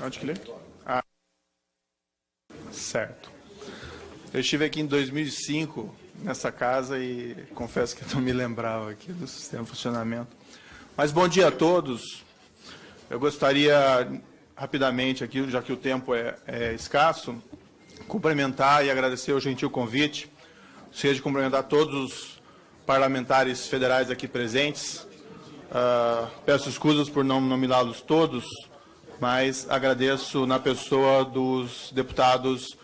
Onde que lê? Ah, certo. Eu estive aqui em 2005, nessa casa, e confesso que não me lembrava aqui do sistema de funcionamento. Mas bom dia a todos. Eu gostaria, rapidamente, aqui, já que o tempo é escasso, cumprimentar e agradecer o gentil convite. Gostaria de cumprimentar todos os parlamentares federais aqui presentes. Peço escusas por não nomeá-los todos, mas agradeço na pessoa dos deputados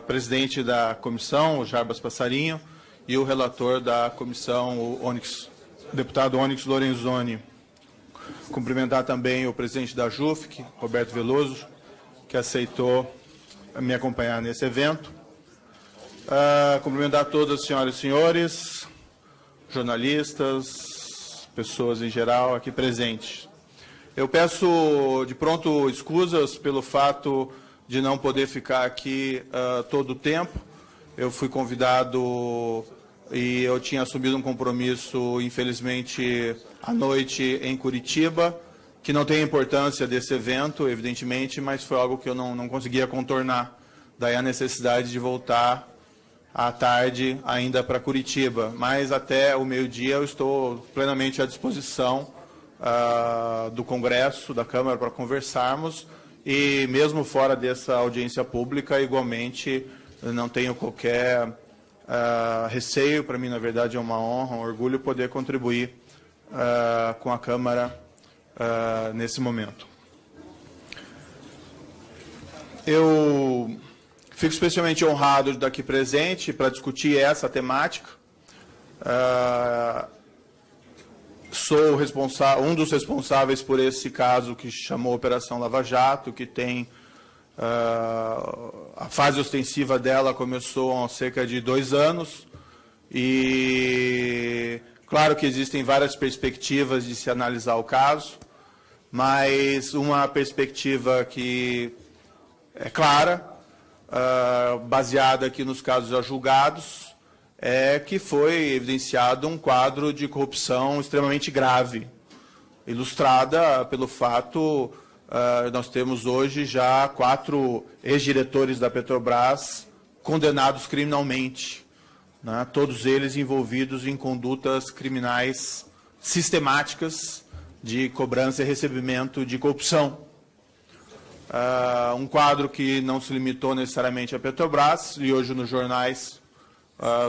presidente da comissão, o Jarbas Passarinho, e o relator da comissão, o deputado Onyx Lorenzoni. Cumprimentar também o presidente da JUFC, Roberto Veloso, que aceitou me acompanhar nesse evento. Cumprimentar todas as senhoras e senhores, jornalistas, pessoas em geral aqui presentes. Eu peço de pronto escusas pelo fato de não poder ficar aqui todo o tempo. Eu fui convidado e eu tinha assumido um compromisso, infelizmente, à noite em Curitiba, que não tem a importância desse evento, evidentemente, mas foi algo que eu não conseguia contornar. Daí a necessidade de voltar à tarde ainda para Curitiba. Mas até o meio-dia eu estou plenamente à disposição do Congresso, da Câmara, para conversarmos. E mesmo fora dessa audiência pública, igualmente, não tenho qualquer receio. Para mim, na verdade, é uma honra, um orgulho poder contribuir com a Câmara nesse momento. Eu fico especialmente honrado de estar aqui presente para discutir essa temática. Sou um dos responsáveis por esse caso que chamou Operação Lava Jato, que tem a fase ostensiva dela começou há cerca de 2 anos. E claro que existem várias perspectivas de se analisar o caso, mas uma perspectiva que é clara, baseada aqui nos casos já julgados, é que foi evidenciado um quadro de corrupção extremamente grave, ilustrada pelo fato, nós temos hoje já 4 ex-diretores da Petrobras condenados criminalmente, né, todos eles envolvidos em condutas criminais sistemáticas de cobrança e recebimento de corrupção. Um quadro que não se limitou necessariamente à Petrobras, e hoje nos jornais,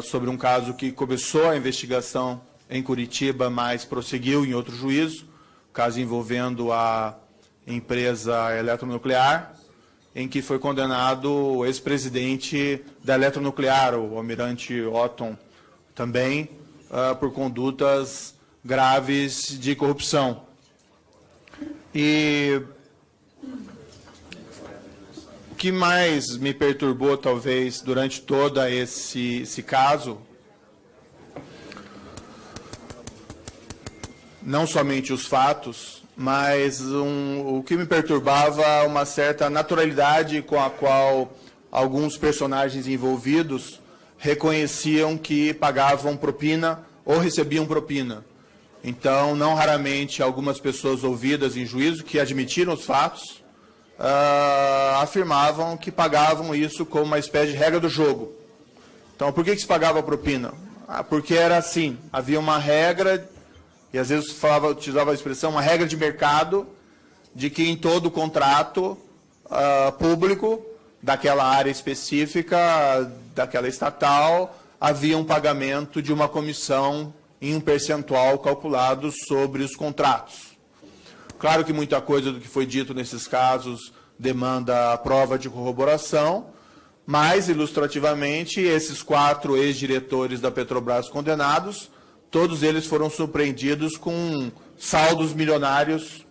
sobre um caso que começou a investigação em Curitiba, mas prosseguiu em outro juízo, caso envolvendo a empresa eletronuclear, em que foi condenado o ex-presidente da eletronuclear, o almirante Otton, também por condutas graves de corrupção. E o que mais me perturbou, talvez, durante todo esse caso, não somente os fatos, mas o que me perturbava uma certa naturalidade com a qual alguns personagens envolvidos reconheciam que pagavam propina ou recebiam propina. Então, não raramente, algumas pessoas ouvidas em juízo, que admitiram os fatos, afirmavam que pagavam isso como uma espécie de regra do jogo. Então, por que se pagava a propina? Porque era assim, havia uma regra, e às vezes utilizava a expressão, uma regra de mercado, de que em todo contrato público, daquela área específica, daquela estatal, havia um pagamento de uma comissão em um percentual calculado sobre os contratos. Claro que muita coisa do que foi dito nesses casos demanda a prova de corroboração, mas, ilustrativamente, esses 4 ex-diretores da Petrobras condenados, todos eles foram surpreendidos com saldos milionários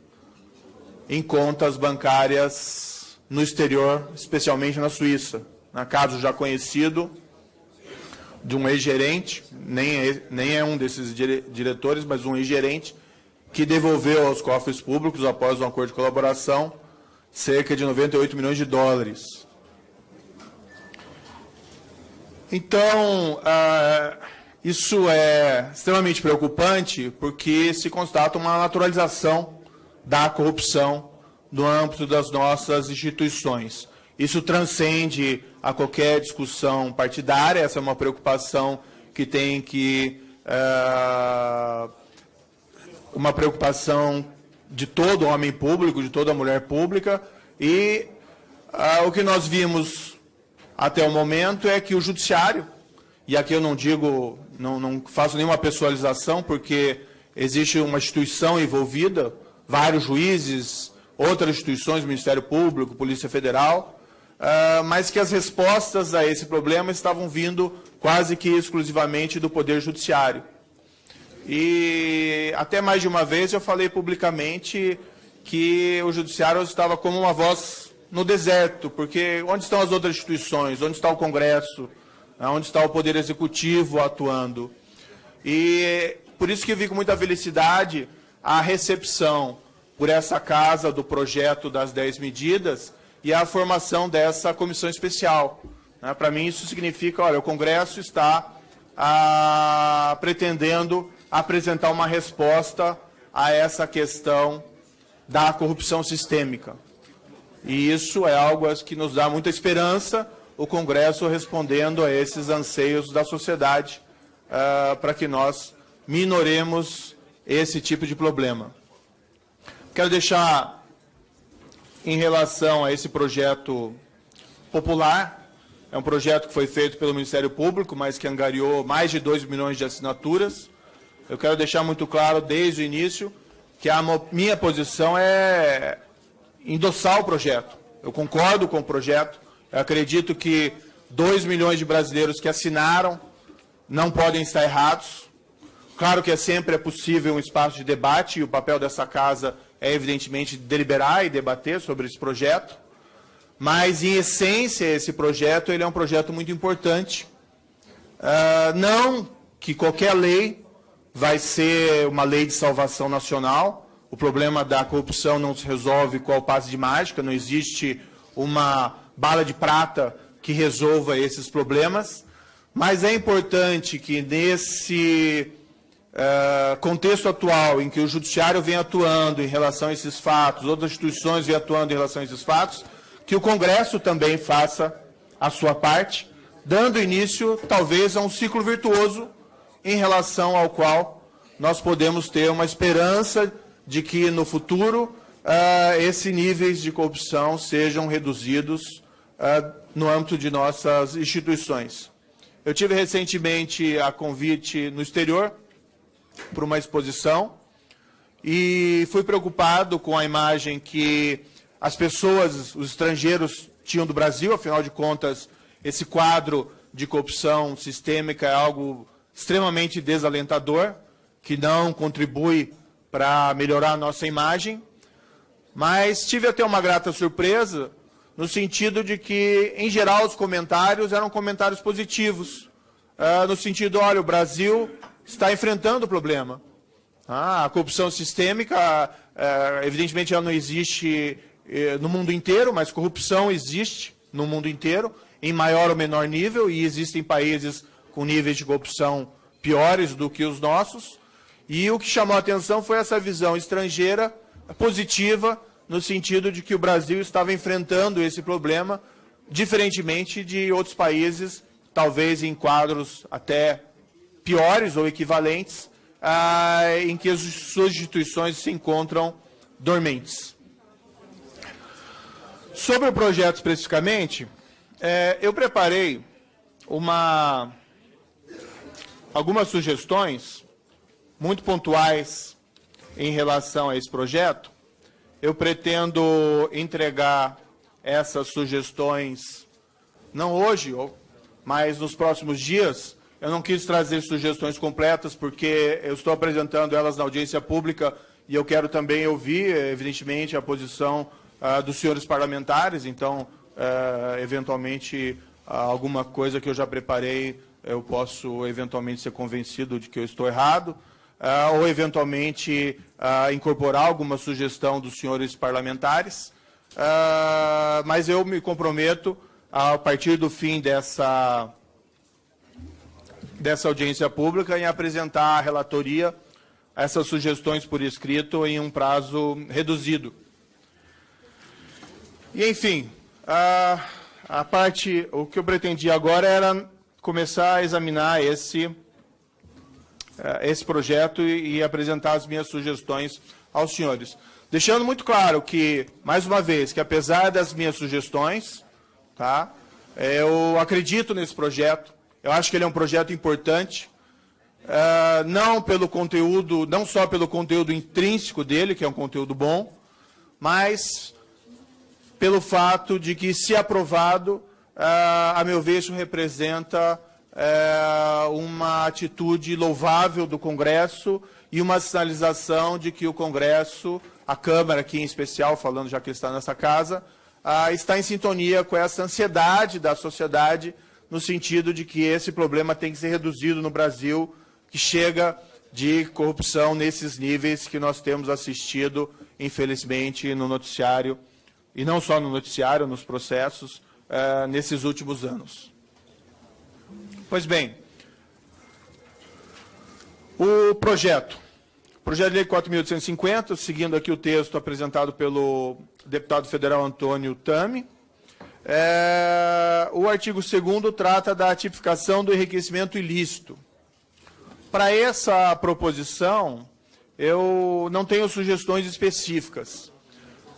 em contas bancárias no exterior, especialmente na Suíça. No caso já conhecido de um ex-gerente, nem é um desses diretores, mas um ex-gerente, que devolveu aos cofres públicos, após um acordo de colaboração, cerca de 98 milhões de dólares. Então, isso é extremamente preocupante, porque se constata uma naturalização da corrupção no âmbito das nossas instituições. Isso transcende a qualquer discussão partidária, essa é uma preocupação que tem que... uma preocupação de todo homem público, de toda mulher pública, e o que nós vimos até o momento é que o judiciário, e aqui eu não digo, não faço nenhuma pessoalização, porque existe uma instituição envolvida, vários juízes, outras instituições, Ministério Público, Polícia Federal, mas que as respostas a esse problema estavam vindo quase que exclusivamente do Poder Judiciário. E até mais de uma vez eu falei publicamente que o Judiciário estava como uma voz no deserto, porque onde estão as outras instituições? Onde está o Congresso? Onde está o Poder Executivo atuando? E por isso que eu vi com muita felicidade a recepção por essa casa do projeto das 10 medidas e a formação dessa comissão especial. Para mim isso significa, olha, o Congresso está pretendendo apresentar uma resposta a essa questão da corrupção sistêmica. E isso é algo que nos dá muita esperança, o Congresso respondendo a esses anseios da sociedade, para que nós minoremos esse tipo de problema. Quero deixar, em relação a esse projeto popular, é um projeto que foi feito pelo Ministério Público, mas que angariou mais de 2 milhões de assinaturas. Eu quero deixar muito claro, desde o início, que a minha posição é endossar o projeto. Eu concordo com o projeto. Eu acredito que 2 milhões de brasileiros que assinaram não podem estar errados. Claro que sempre é possível um espaço de debate, e o papel dessa casa é, evidentemente, deliberar e debater sobre esse projeto. Mas, em essência, esse projeto ele é um projeto muito importante. Não que qualquer lei vai ser uma lei de salvação nacional. O problema da corrupção não se resolve com o passe de mágica, não existe uma bala de prata que resolva esses problemas. Mas é importante que, nesse contexto atual, em que o Judiciário vem atuando em relação a esses fatos, outras instituições vêm atuando em relação a esses fatos, que o Congresso também faça a sua parte, dando início, talvez, a um ciclo virtuoso em relação ao qual nós podemos ter uma esperança de que, no futuro, esses níveis de corrupção sejam reduzidos no âmbito de nossas instituições. Eu tive recentemente a convite no exterior para uma exposição e fui preocupado com a imagem que as pessoas, os estrangeiros, tinham do Brasil. Afinal de contas, esse quadro de corrupção sistêmica é algo extremamente desalentador, que não contribui para melhorar a nossa imagem. Mas tive até uma grata surpresa, no sentido de que, em geral, os comentários eram comentários positivos. No sentido, olha, o Brasil está enfrentando o problema. A corrupção sistêmica, evidentemente, ela não existe no mundo inteiro, mas corrupção existe no mundo inteiro, em maior ou menor nível, e existem países com níveis de corrupção piores do que os nossos. E o que chamou a atenção foi essa visão estrangeira positiva, no sentido de que o Brasil estava enfrentando esse problema, diferentemente de outros países, talvez em quadros até piores ou equivalentes, em que as suas instituições se encontram dormentes. Sobre o projeto especificamente, eu preparei algumas sugestões muito pontuais em relação a esse projeto. Eu pretendo entregar essas sugestões, não hoje, mas nos próximos dias. Eu não quis trazer sugestões completas, porque eu estou apresentando elas na audiência pública e eu quero também ouvir, evidentemente, a posição dos senhores parlamentares. Então, eventualmente, alguma coisa que eu já preparei, eu posso, eventualmente, ser convencido de que eu estou errado, ou, eventualmente, incorporar alguma sugestão dos senhores parlamentares. Mas eu me comprometo, a partir do fim dessa audiência pública, em apresentar a relatoria essas sugestões por escrito em um prazo reduzido. E, enfim, o que eu pretendia agora era começar a examinar esse projeto e apresentar as minhas sugestões aos senhores. Deixando muito claro que, mais uma vez, que apesar das minhas sugestões, tá, eu acredito nesse projeto, eu acho que ele é um projeto importante, não pelo conteúdo, não só pelo conteúdo intrínseco dele, que é um conteúdo bom, mas pelo fato de que, se aprovado, a meu ver, isso representa uma atitude louvável do Congresso e uma sinalização de que o Congresso, a Câmara aqui em especial, falando já que ele está nessa casa, está em sintonia com essa ansiedade da sociedade, no sentido de que esse problema tem que ser reduzido no Brasil, que chega de corrupção nesses níveis que nós temos assistido, infelizmente, no noticiário, e não só no noticiário, nos processos, nesses últimos anos. Pois bem, o projeto de lei 4.850, seguindo aqui o texto apresentado pelo deputado federal Antônio Tami, o artigo 2º trata da tipificação do enriquecimento ilícito. Para essa proposição, eu não tenho sugestões específicas.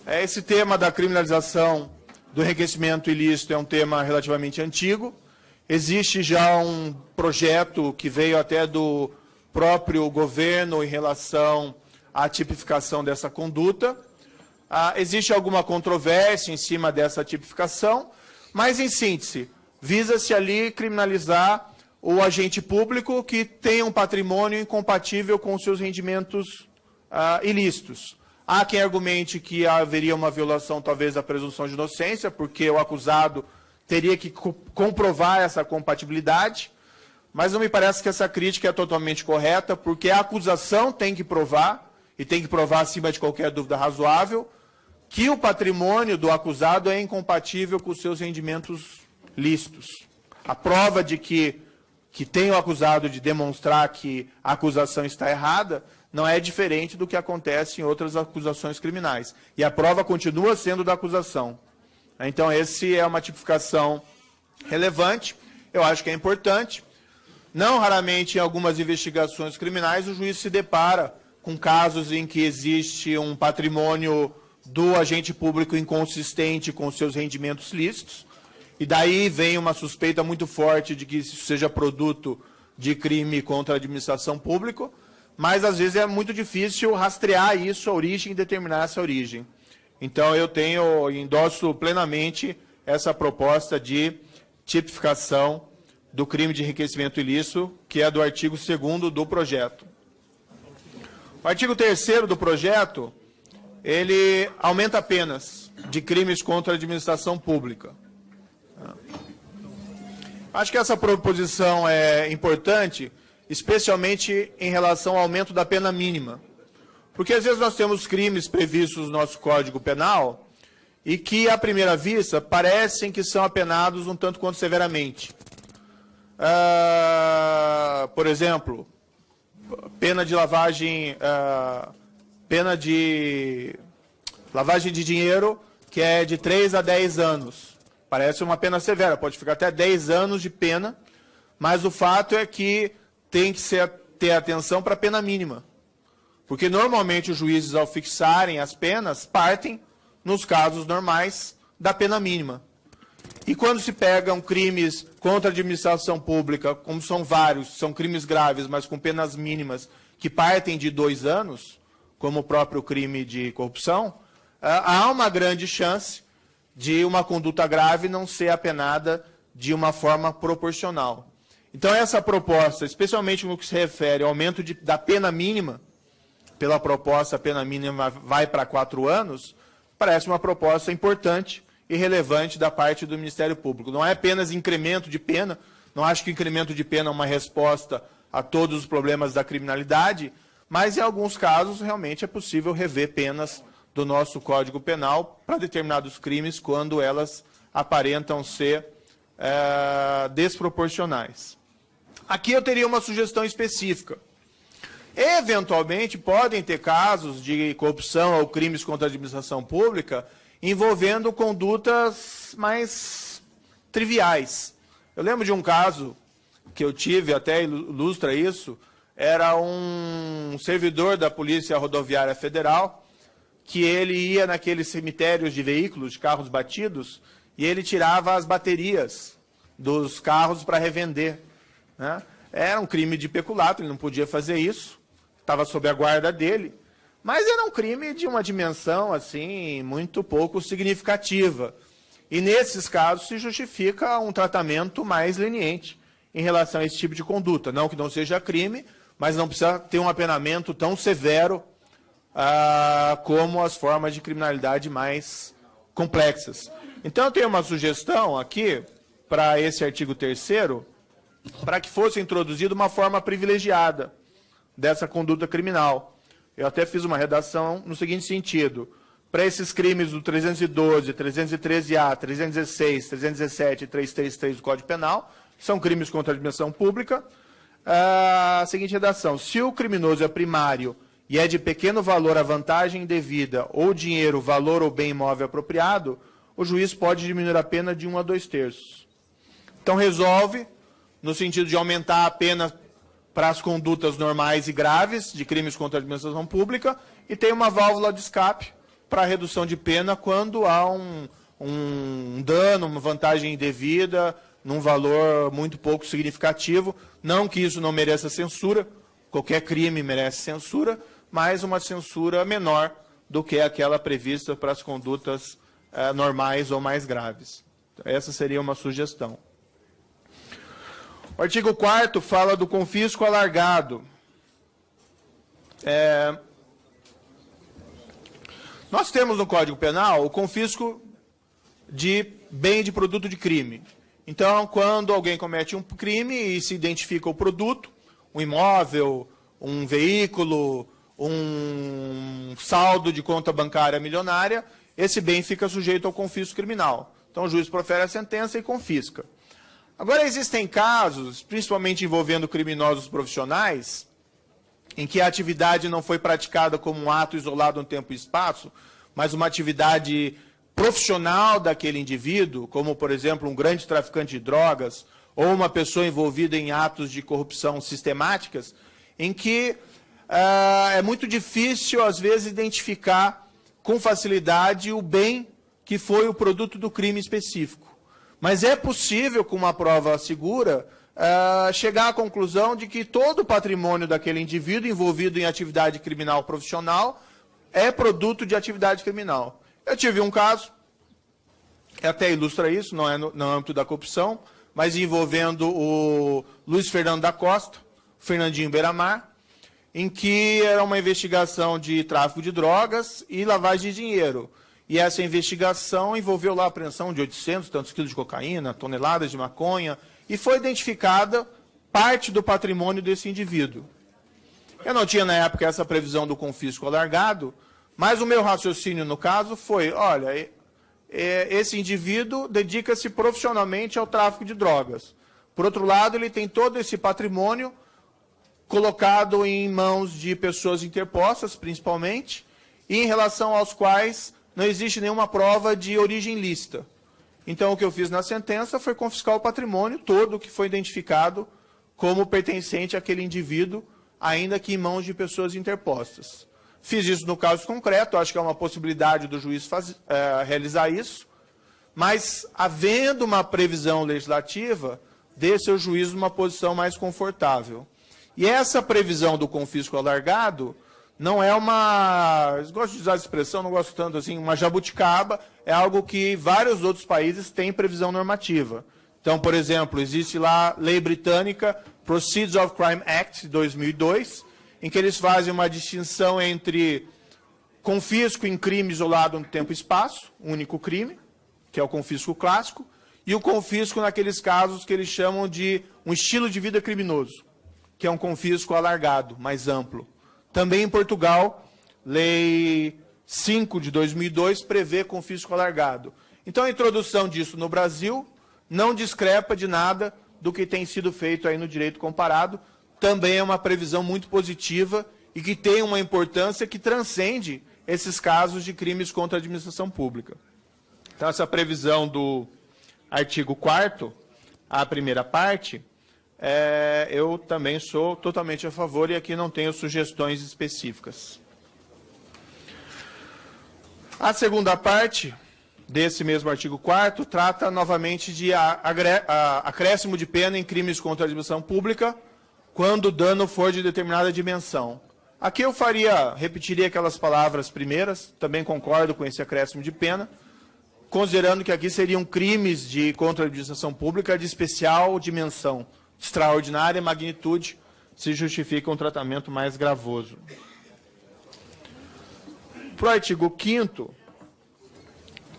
Esse tema da criminalização do enriquecimento ilícito é um tema relativamente antigo. Existe já um projeto que veio até do próprio governo em relação à tipificação dessa conduta. Existe alguma controvérsia em cima dessa tipificação, mas, em síntese, visa-se ali criminalizar o agente público que tem um patrimônio incompatível com seus rendimentos ilícitos. Há quem argumente que haveria uma violação, talvez, da presunção de inocência, porque o acusado teria que comprovar essa compatibilidade, mas não me parece que essa crítica é totalmente correta, porque a acusação tem que provar, e tem que provar acima de qualquer dúvida razoável, que o patrimônio do acusado é incompatível com os seus rendimentos lícitos. A prova de que tem o acusado de demonstrar que a acusação está errada não é diferente do que acontece em outras acusações criminais. E a prova continua sendo da acusação. Então, essa é uma tipificação relevante, eu acho que é importante. Não raramente, em algumas investigações criminais, o juiz se depara com casos em que existe um patrimônio do agente público inconsistente com seus rendimentos lícitos, e daí vem uma suspeita muito forte de que isso seja produto de crime contra a administração pública, mas às vezes é muito difícil rastrear isso, a origem, e determinar essa origem. Então, eu endosso plenamente essa proposta de tipificação do crime de enriquecimento ilícito, que é do artigo 2º do projeto. O artigo 3º do projeto, ele aumenta penas de crimes contra a administração pública. Acho que essa proposição é importante, especialmente em relação ao aumento da pena mínima. Porque, às vezes, nós temos crimes previstos no nosso Código Penal e que, à primeira vista, parecem que são apenados um tanto quanto severamente. Por exemplo, pena de lavagem de dinheiro, que é de 3 a 10 anos. Parece uma pena severa, pode ficar até 10 anos de pena, mas o fato é que tem que ter atenção para a pena mínima. Porque, normalmente, os juízes, ao fixarem as penas, partem, nos casos normais, da pena mínima. E quando se pegam crimes contra a administração pública, como são vários, são crimes graves, mas com penas mínimas, que partem de 2 anos, como o próprio crime de corrupção, há uma grande chance de uma conduta grave não ser apenada de uma forma proporcional. Então, essa proposta, especialmente no que se refere ao aumento da pena mínima, pela proposta, a pena mínima vai para 4 anos, parece uma proposta importante e relevante da parte do Ministério Público. Não é apenas incremento de pena, não acho que incremento de pena é uma resposta a todos os problemas da criminalidade, mas, em alguns casos, realmente é possível rever penas do nosso Código Penal para determinados crimes quando elas aparentam ser desproporcionais. Aqui eu teria uma sugestão específica. Eventualmente, podem ter casos de corrupção ou crimes contra a administração pública envolvendo condutas mais triviais. Eu lembro de um caso que eu tive, até ilustra isso, era um servidor da Polícia Rodoviária Federal, que ele ia naqueles cemitérios de veículos, de carros batidos, e ele tirava as baterias dos carros para revender, né? Era um crime de peculato, ele não podia fazer isso, estava sob a guarda dele, mas era um crime de uma dimensão assim muito pouco significativa. E nesses casos se justifica um tratamento mais leniente em relação a esse tipo de conduta. Não que não seja crime, mas não precisa ter um apenamento tão severo como as formas de criminalidade mais complexas. Então, eu tenho uma sugestão aqui para esse artigo 3º, para que fosse introduzida uma forma privilegiada dessa conduta criminal. Eu até fiz uma redação no seguinte sentido: para esses crimes do 312, 313-A, 316, 317 e 333 do Código Penal, que são crimes contra a administração pública, a seguinte redação: se o criminoso é primário e é de pequeno valor a vantagem indevida ou dinheiro, valor ou bem imóvel apropriado, o juiz pode diminuir a pena de 1 a 2/3. Então, resolve, no sentido de aumentar a pena para as condutas normais e graves de crimes contra a administração pública, e tem uma válvula de escape para a redução de pena quando há um dano, uma vantagem indevida, num valor muito pouco significativo. Não que isso não mereça censura, qualquer crime merece censura, mas uma censura menor do que aquela prevista para as condutas normais ou mais graves. Essa seria uma sugestão. O artigo 4º fala do confisco alargado. Nós temos no Código Penal o confisco de bem de produto de crime. Então, quando alguém comete um crime e se identifica o produto, um imóvel, um veículo, um saldo de conta bancária milionária, esse bem fica sujeito ao confisco criminal. Então, o juiz profere a sentença e confisca. Agora, existem casos, principalmente envolvendo criminosos profissionais, em que a atividade não foi praticada como um ato isolado no tempo e espaço, mas uma atividade profissional daquele indivíduo, como, por exemplo, um grande traficante de drogas, ou uma pessoa envolvida em atos de corrupção sistemáticas, em que é muito difícil, às vezes, identificar com facilidade o bem que foi o produto do crime específico. Mas é possível, com uma prova segura, chegar à conclusão de que todo o patrimônio daquele indivíduo envolvido em atividade criminal profissional é produto de atividade criminal. Eu tive um caso, até ilustra isso, não é no âmbito da corrupção, mas envolvendo o Luiz Fernando da Costa, Fernandinho Beiramar, em que era uma investigação de tráfico de drogas e lavagem de dinheiro. E essa investigação envolveu lá a apreensão de 800 tantos quilos de cocaína, toneladas de maconha, e foi identificada parte do patrimônio desse indivíduo. Eu não tinha na época essa previsão do confisco alargado, mas o meu raciocínio no caso foi: olha, esse indivíduo dedica-se profissionalmente ao tráfico de drogas. Por outro lado, ele tem todo esse patrimônio colocado em mãos de pessoas interpostas, principalmente, e em relação aos quais não existe nenhuma prova de origem lícita. Então, o que eu fiz na sentença foi confiscar o patrimônio todo que foi identificado como pertencente àquele indivíduo, ainda que em mãos de pessoas interpostas. Fiz isso no caso concreto, acho que é uma possibilidade do juiz realizar isso, mas, havendo uma previsão legislativa, dê seu juízo numa posição mais confortável. E essa previsão do confisco alargado não é uma, eu gosto de usar a expressão, não gosto tanto assim, uma jabuticaba, é algo que vários outros países têm previsão normativa. Então, por exemplo, existe lá a lei britânica Proceeds of Crime Act, de 2002, em que eles fazem uma distinção entre confisco em crime isolado no tempo e espaço, único crime, que é o confisco clássico, e o confisco naqueles casos que eles chamam de um estilo de vida criminoso, que é um confisco alargado, mais amplo. Também em Portugal, Lei 5 de 2002 prevê confisco alargado. Então, a introdução disso no Brasil não discrepa de nada do que tem sido feito aí no direito comparado, também é uma previsão muito positiva e que tem uma importância que transcende esses casos de crimes contra a administração pública. Então, essa previsão do artigo 4º, a primeira parte, eu também sou totalmente a favor e aqui não tenho sugestões específicas. A segunda parte desse mesmo artigo 4º trata novamente de acréscimo de pena em crimes contra a administração pública quando o dano for de determinada dimensão. Aqui eu repetiria aquelas palavras primeiras, também concordo com esse acréscimo de pena, considerando que aqui seriam crimes contra a administração pública de especial dimensão, extraordinária magnitude, se justifica um tratamento mais gravoso. Para o artigo 5º,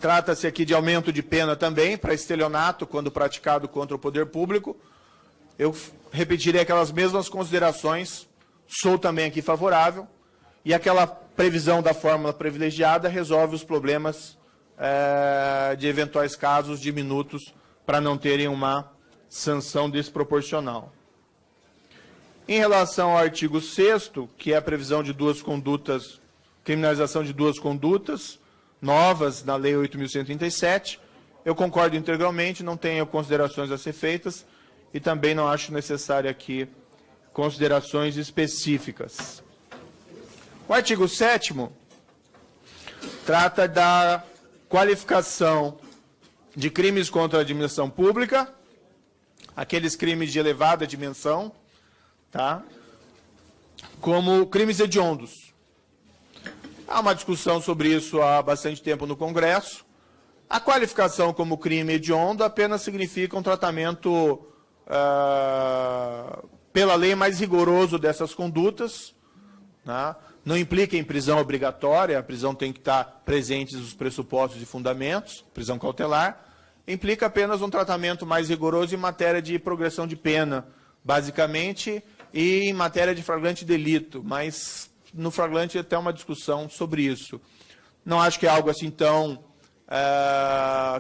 trata-se aqui de aumento de pena também para estelionato quando praticado contra o poder público. Eu repetirei aquelas mesmas considerações, sou também aqui favorável, e aquela previsão da fórmula privilegiada resolve os problemas de eventuais casos diminutos para não terem uma sanção desproporcional. Em relação ao artigo 6º, que é a previsão de criminalização de duas condutas novas na Lei 8.137, eu concordo integralmente, não tenho considerações a ser feitas e também não acho necessário aqui considerações específicas. O artigo 7º trata da qualificação de crimes contra a administração pública, aqueles crimes de elevada dimensão, tá? Como crimes hediondos. Há uma discussão sobre isso há bastante tempo no Congresso. A qualificação como crime hediondo apenas significa um tratamento pela lei mais rigoroso dessas condutas, né? Não implica em prisão obrigatória, a prisão tem que estar presentes os pressupostos e fundamentos, prisão cautelar, implica apenas um tratamento mais rigoroso em matéria de progressão de pena, basicamente, e em matéria de flagrante delito, mas no flagrante até uma discussão sobre isso. Não acho que é algo assim tão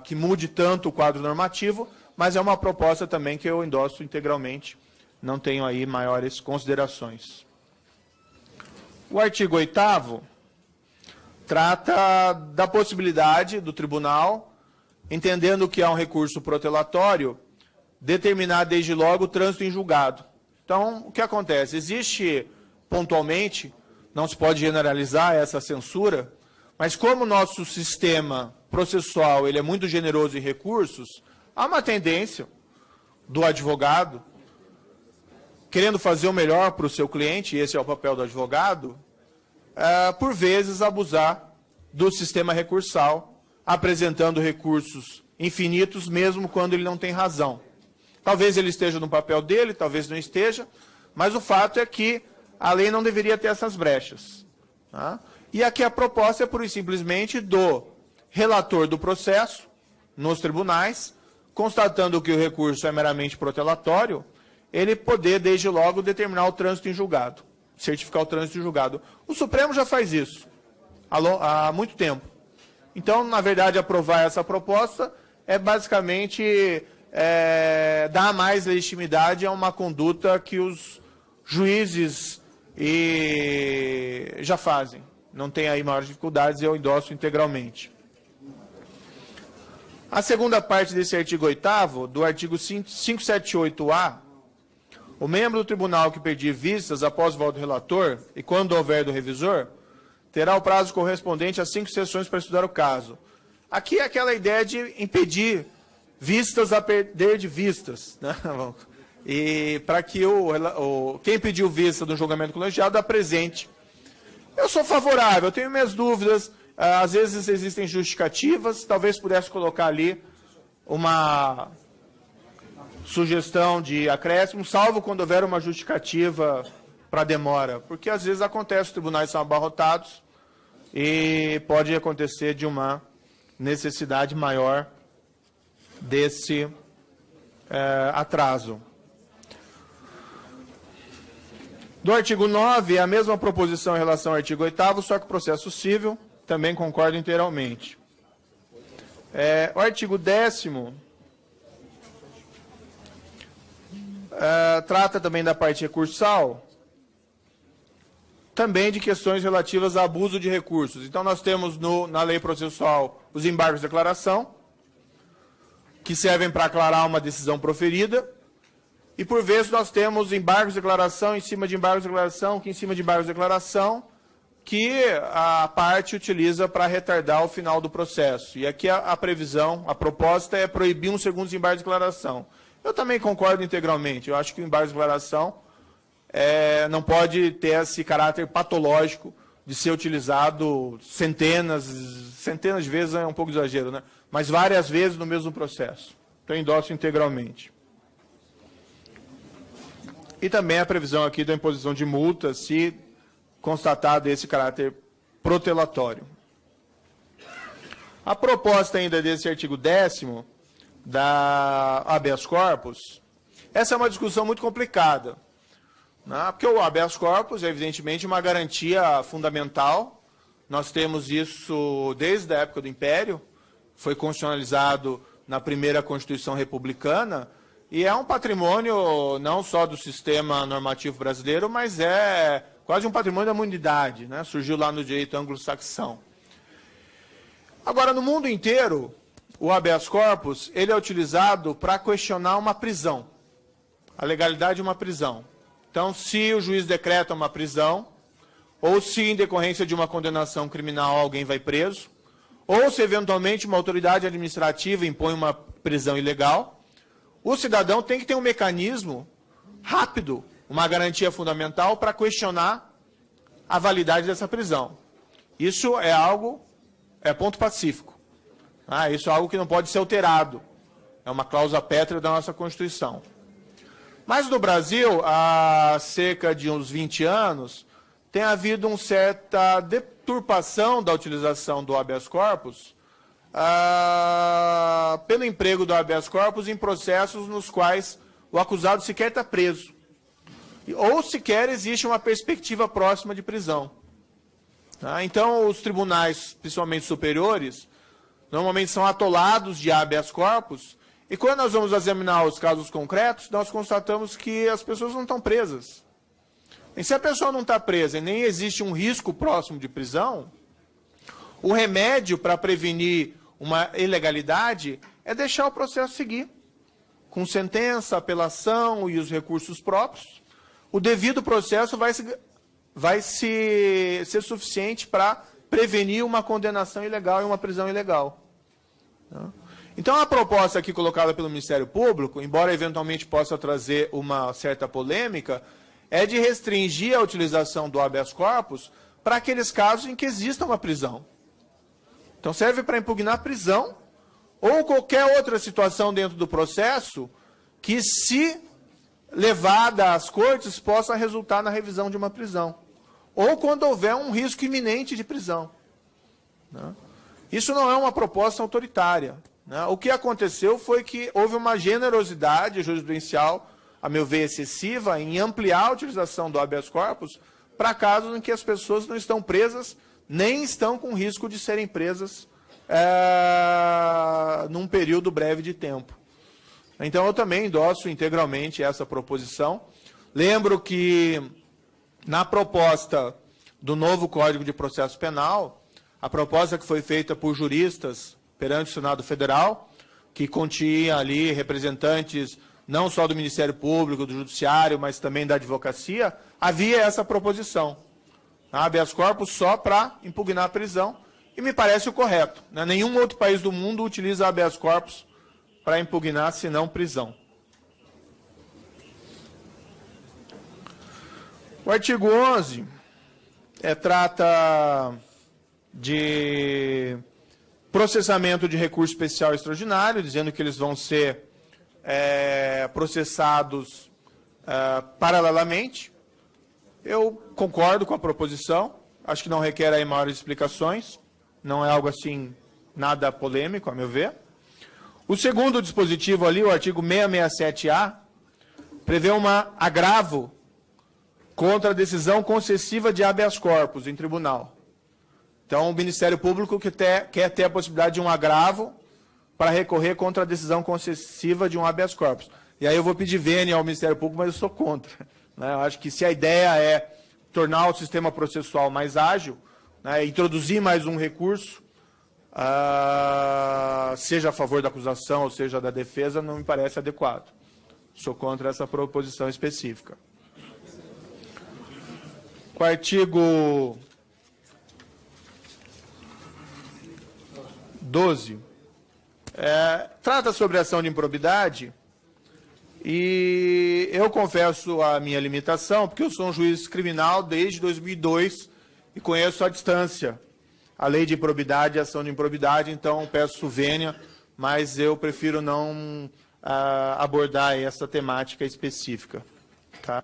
que mude tanto o quadro normativo, mas é uma proposta também que eu endosso integralmente, não tenho aí maiores considerações. O artigo 8º trata da possibilidade do tribunal, entendendo que há um recurso protelatório, determinar desde logo o trânsito em julgado. Então, o que acontece? Existe pontualmente, não se pode generalizar essa censura, mas como o nosso sistema processual ele é muito generoso em recursos, há uma tendência do advogado, querendo fazer o melhor para o seu cliente, e esse é o papel do advogado, por vezes abusar do sistema recursal, apresentando recursos infinitos, mesmo quando ele não tem razão. Talvez ele esteja no papel dele, talvez não esteja, mas o fato é que a lei não deveria ter essas brechas. Tá? E aqui a proposta é pura e simplesmente do relator do processo, nos tribunais, constatando que o recurso é meramente protelatório, ele poder, desde logo, determinar o trânsito em julgado, certificar o trânsito em julgado. O Supremo já faz isso há muito tempo. Então, na verdade, aprovar essa proposta é basicamente dar mais legitimidade a uma conduta que os juízes já fazem. Não tem aí maiores dificuldades, eu endosso integralmente. A segunda parte desse artigo 8º, do artigo 578-A, o membro do tribunal que pedir vistas após o voto do relator, e quando houver do revisor, terá o prazo correspondente a 5 sessões para estudar o caso. Aqui é aquela ideia de impedir vistas a perder de vistas, né? E para que quem pediu vista do julgamento colegiado apresente. Eu sou favorável, eu tenho minhas dúvidas, às vezes existem justificativas, talvez pudesse colocar ali uma sugestão de acréscimo, salvo quando houver uma justificativa para demora, porque às vezes acontece, os tribunais são abarrotados e pode acontecer de uma necessidade maior desse atraso. Do artigo 9, é a mesma proposição em relação ao artigo 8º, só que o processo civil, também concordo integralmente. O artigo 10º, Trata também da parte recursal, também de questões relativas a abuso de recursos. Então, nós temos na lei processual os embargos de declaração, que servem para aclarar uma decisão proferida, e, por vezes, nós temos embargos de declaração em cima de embargos de declaração, que em cima de embargos de declaração, que a parte utiliza para retardar o final do processo. E aqui a previsão, a proposta é proibir um segundo embargo de declaração. Eu também concordo integralmente. Eu acho que o embargo de declaração não pode ter esse caráter patológico de ser utilizado centenas de vezes, é um pouco exagero, né? Mas várias vezes no mesmo processo. Então, endosso integralmente. E também a previsão aqui da imposição de multa, se constatado esse caráter protelatório. A proposta ainda desse artigo 10º, da habeas corpus, essa é uma discussão muito complicada, né? Porque o habeas corpus é, evidentemente, uma garantia fundamental. Nós temos isso desde a época do Império, foi constitucionalizado na primeira Constituição Republicana, e é um patrimônio não só do sistema normativo brasileiro, mas é quase um patrimônio da humanidade, né? Surgiu lá no direito anglo-saxão. Agora, no mundo inteiro, o habeas corpus ele é utilizado para questionar uma prisão, a legalidade de uma prisão. Então, se o juiz decreta uma prisão, ou se em decorrência de uma condenação criminal alguém vai preso, ou se eventualmente uma autoridade administrativa impõe uma prisão ilegal, o cidadão tem que ter um mecanismo rápido, uma garantia fundamental para questionar a validade dessa prisão. Isso é ponto pacífico. Isso é algo que não pode ser alterado. É uma cláusula pétrea da nossa Constituição. Mas no Brasil, há cerca de uns 20 anos, tem havido uma certa deturpação da utilização do habeas corpus pelo emprego do habeas corpus em processos nos quais o acusado sequer está preso. Ou sequer existe uma perspectiva próxima de prisão. Então, os tribunais, principalmente superiores, normalmente são atolados de habeas corpus, e quando nós vamos examinar os casos concretos, nós constatamos que as pessoas não estão presas. E se a pessoa não está presa e nem existe um risco próximo de prisão, o remédio para prevenir uma ilegalidade é deixar o processo seguir, com sentença, apelação e os recursos próprios. O devido processo vai ser suficiente para prevenir uma condenação ilegal e uma prisão ilegal. Então, a proposta aqui colocada pelo Ministério Público, embora eventualmente possa trazer uma certa polêmica, é de restringir a utilização do habeas corpus para aqueles casos em que exista uma prisão. Então, serve para impugnar prisão ou qualquer outra situação dentro do processo que, se levada às cortes, possa resultar na revisão de uma prisão. Ou quando houver um risco iminente de prisão. Isso não é uma proposta autoritária. O que aconteceu foi que houve uma generosidade jurisprudencial, a meu ver excessiva, em ampliar a utilização do habeas corpus para casos em que as pessoas não estão presas, nem estão com risco de serem presas num período breve de tempo. Então, eu também endosso integralmente essa proposição. Lembro que, na proposta do novo Código de Processo Penal, a proposta que foi feita por juristas perante o Senado Federal, que continha ali representantes não só do Ministério Público, do Judiciário, mas também da Advocacia, havia essa proposição. Habeas corpus só para impugnar a prisão, e me parece o correto. Nenhum outro país do mundo utiliza habeas corpus para impugnar, senão prisão. O artigo 11 trata de processamento de recurso especial extraordinário, dizendo que eles vão ser processados paralelamente. Eu concordo com a proposição, acho que não requer aí maiores explicações, não é algo assim, nada polêmico, a meu ver. O segundo dispositivo ali, o artigo 667-A, prevê um agravo contra a decisão concessiva de habeas corpus em tribunal. Então, o Ministério Público quer ter a possibilidade de um agravo para recorrer contra a decisão concessiva de um habeas corpus. E aí eu vou pedir vênia ao Ministério Público, mas eu sou contra. Né? Eu acho que se a ideia é tornar o sistema processual mais ágil, né, introduzir mais um recurso, seja a favor da acusação ou seja da defesa, não me parece adequado. Sou contra essa proposição específica. O artigo 12 trata sobre ação de improbidade, e eu confesso a minha limitação, porque eu sou um juiz criminal desde 2002 e conheço à distância a lei de improbidade e ação de improbidade, então peço vênia, mas eu prefiro não abordar essa temática específica. Tá?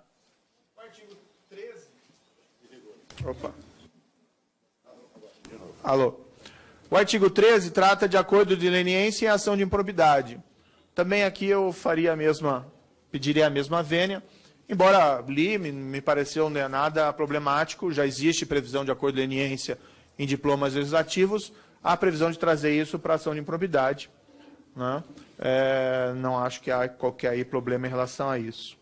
O artigo 13... Opa. Alô. O artigo 13 trata de acordo de leniência e ação de improbidade. Também aqui eu pediria a mesma vênia, embora me pareceu não é nada problemático, já existe previsão de acordo de leniência em diplomas legislativos, há previsão de trazer isso para ação de improbidade. Né? Não acho que há qualquer problema em relação a isso.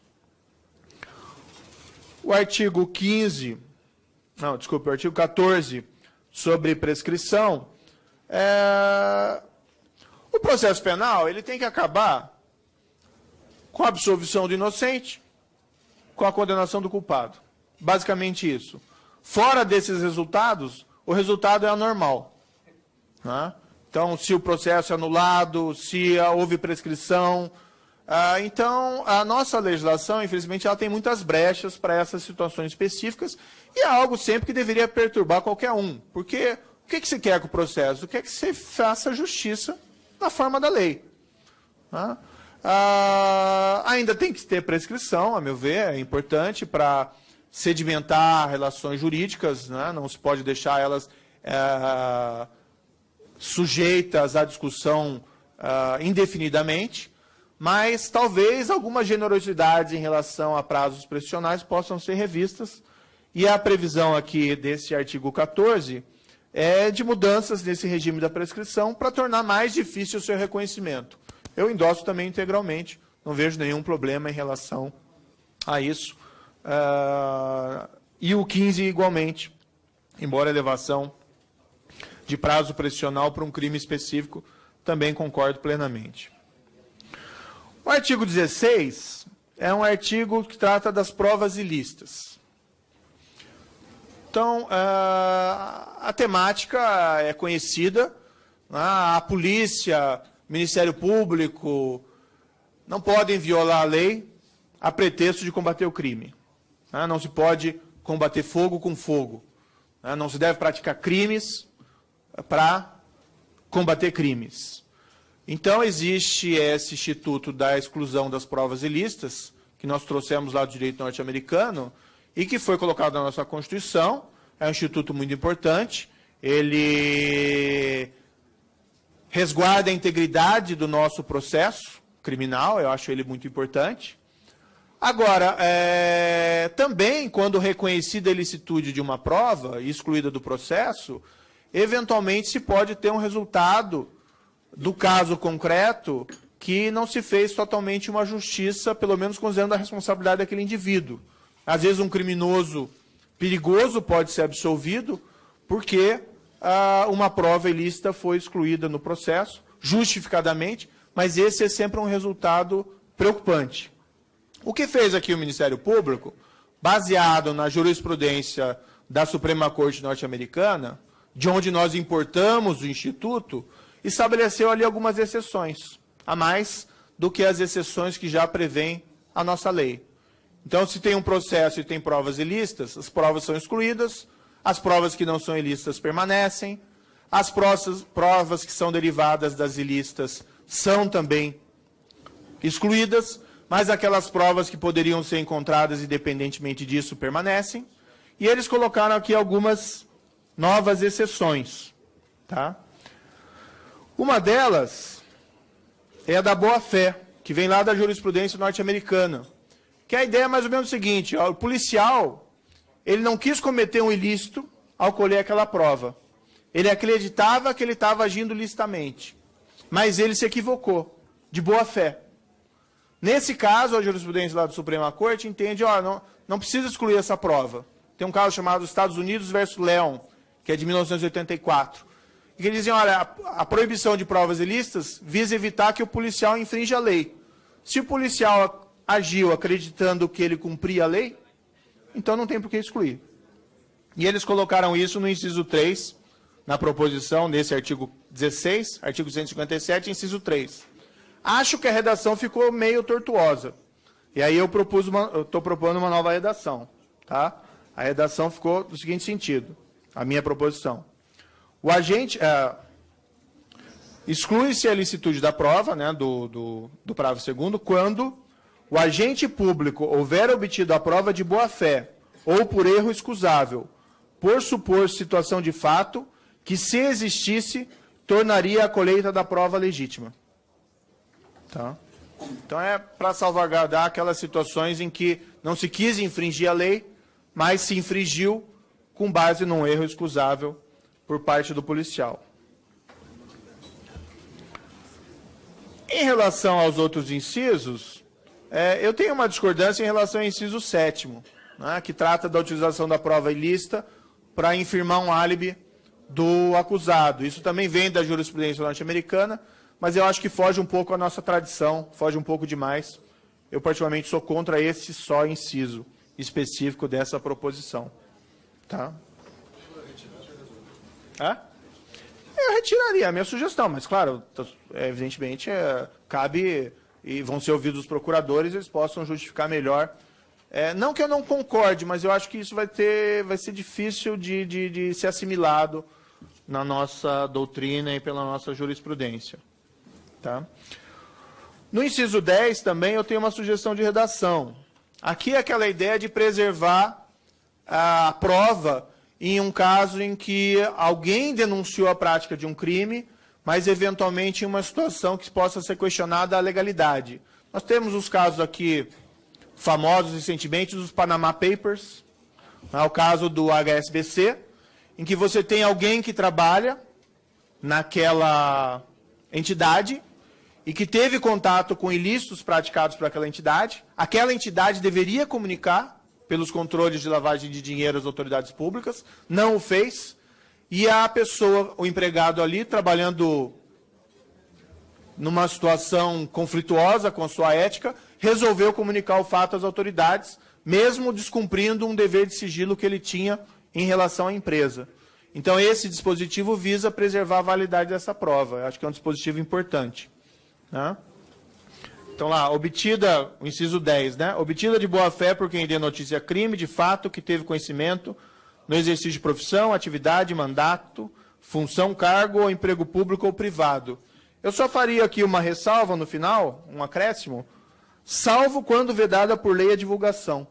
O artigo 14, sobre prescrição, o processo penal ele tem que acabar com a absolvição do inocente, com a condenação do culpado. Basicamente isso. Fora desses resultados, o resultado é anormal. Né? Então, se o processo é anulado, se houve prescrição. Então, a nossa legislação, infelizmente, ela tem muitas brechas para essas situações específicas, e é algo sempre que deveria perturbar qualquer um. Porque o que se quer com o processo? Quer que você faça justiça na forma da lei. Né? Ainda tem que ter prescrição, a meu ver, é importante para sedimentar relações jurídicas, né? Não se pode deixar elas sujeitas à discussão indefinidamente, mas talvez algumas generosidades em relação a prazos prescricionais possam ser revistas, e a previsão aqui desse artigo 14 é de mudanças nesse regime da prescrição para tornar mais difícil o seu reconhecimento. Eu endosso também integralmente, não vejo nenhum problema em relação a isso. E o 15 igualmente, embora a elevação de prazo prescricional para um crime específico, também concordo plenamente. O artigo 16 é um artigo que trata das provas ilícitas. Então, a temática é conhecida, a polícia, Ministério Público não podem violar a lei a pretexto de combater o crime. Não se pode combater fogo com fogo. Não se deve praticar crimes para combater crimes. Então, existe esse instituto da exclusão das provas ilícitas, que nós trouxemos lá do direito norte-americano, e que foi colocado na nossa Constituição. É um instituto muito importante. Ele resguarda a integridade do nosso processo criminal, eu acho ele muito importante. Agora, também, quando reconhecida a ilicitude de uma prova, excluída do processo, eventualmente se pode ter um resultado do caso concreto que não se fez totalmente uma justiça, pelo menos considerando a responsabilidade daquele indivíduo. Às vezes um criminoso perigoso pode ser absolvido porque uma prova ilícita foi excluída no processo, justificadamente, mas esse é sempre um resultado preocupante. O que fez aqui o Ministério Público, baseado na jurisprudência da Suprema Corte norte-americana, de onde nós importamos o Instituto, estabeleceu ali algumas exceções, a mais do que as exceções que já prevêem a nossa lei. Então, se tem um processo e tem provas ilícitas, as provas são excluídas, as provas que não são ilícitas permanecem, as provas que são derivadas das ilícitas são também excluídas, mas aquelas provas que poderiam ser encontradas independentemente disso permanecem, e eles colocaram aqui algumas novas exceções. Tá? Uma delas é a da boa-fé, que vem lá da jurisprudência norte-americana, que a ideia é mais ou menos o seguinte: o policial ele não quis cometer um ilícito ao colher aquela prova. Ele acreditava que ele estava agindo licitamente, mas ele se equivocou, de boa-fé. Nesse caso, a jurisprudência lá da Suprema Corte entende, ó, não precisa excluir essa prova. Tem um caso chamado Estados Unidos versus Leon, que é de 1984. E que eles dizem, olha, a proibição de provas ilícitas visa evitar que o policial infrinja a lei. Se o policial agiu acreditando que ele cumpria a lei, então não tem por que excluir. E eles colocaram isso no inciso 3, na proposição desse artigo 16, artigo 157, inciso 3. Acho que a redação ficou meio tortuosa. E aí eu estou propondo uma nova redação. Tá? A redação ficou do seguinte sentido, a minha proposição. O agente... exclui-se a ilicitude da prova, né, do parágrafo 2º, quando o agente público houver obtido a prova de boa-fé ou por erro excusável, por supor situação de fato que, se existisse, tornaria a colheita da prova legítima. Tá? Então, é para salvaguardar aquelas situações em que não se quis infringir a lei, mas se infringiu com base num erro excusável por parte do policial. Em relação aos outros incisos, eu tenho uma discordância em relação ao inciso 7º, né, que trata da utilização da prova ilícita para infirmar um álibi do acusado. Isso também vem da jurisprudência norte-americana, mas eu acho que foge um pouco à nossa tradição, foge um pouco demais. Eu, particularmente, sou contra esse só inciso específico dessa proposição. Tá? Eu retiraria a minha sugestão, mas, claro, evidentemente, cabe, e vão ser ouvidos os procuradores, eles possam justificar melhor. Não que eu não concorde, mas eu acho que isso vai ser difícil de ser assimilado na nossa doutrina e pela nossa jurisprudência. Tá? No inciso 10, também, eu tenho uma sugestão de redação. Aqui é aquela ideia de preservar a prova em um caso em que alguém denunciou a prática de um crime, mas, eventualmente, em uma situação que possa ser questionada a legalidade. Nós temos os casos aqui famosos recentemente dos Panama Papers, o caso do HSBC, em que você tem alguém que trabalha naquela entidade e que teve contato com ilícitos praticados por aquela entidade deveria comunicar pelos controles de lavagem de dinheiro às autoridades públicas, não o fez, e a pessoa, o empregado ali, trabalhando numa situação conflituosa com a sua ética, resolveu comunicar o fato às autoridades, mesmo descumprindo um dever de sigilo que ele tinha em relação à empresa. Então, esse dispositivo visa preservar a validade dessa prova. Eu acho que é um dispositivo importante. Né? Então, lá, obtida, o inciso 10, né? Obtida de boa-fé por quem dê notícia crime, de fato, que teve conhecimento no exercício de profissão, atividade, mandato, função, cargo ou emprego público ou privado. Eu só faria aqui uma ressalva no final, um acréscimo, salvo quando vedada por lei a divulgação.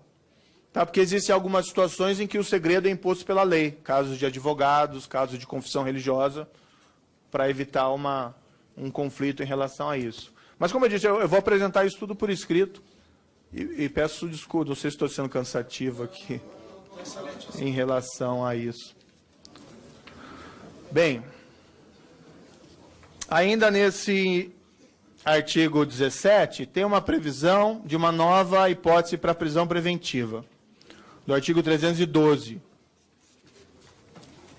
Tá? Porque existem algumas situações em que o segredo é imposto pela lei, casos de advogados, casos de confissão religiosa, para evitar um conflito em relação a isso. Mas, como eu disse, eu vou apresentar isso tudo por escrito e peço desculpa, não sei se estou sendo cansativo aqui em relação a isso. Bem, ainda nesse artigo 17, tem uma previsão de uma nova hipótese para prisão preventiva, do artigo 312.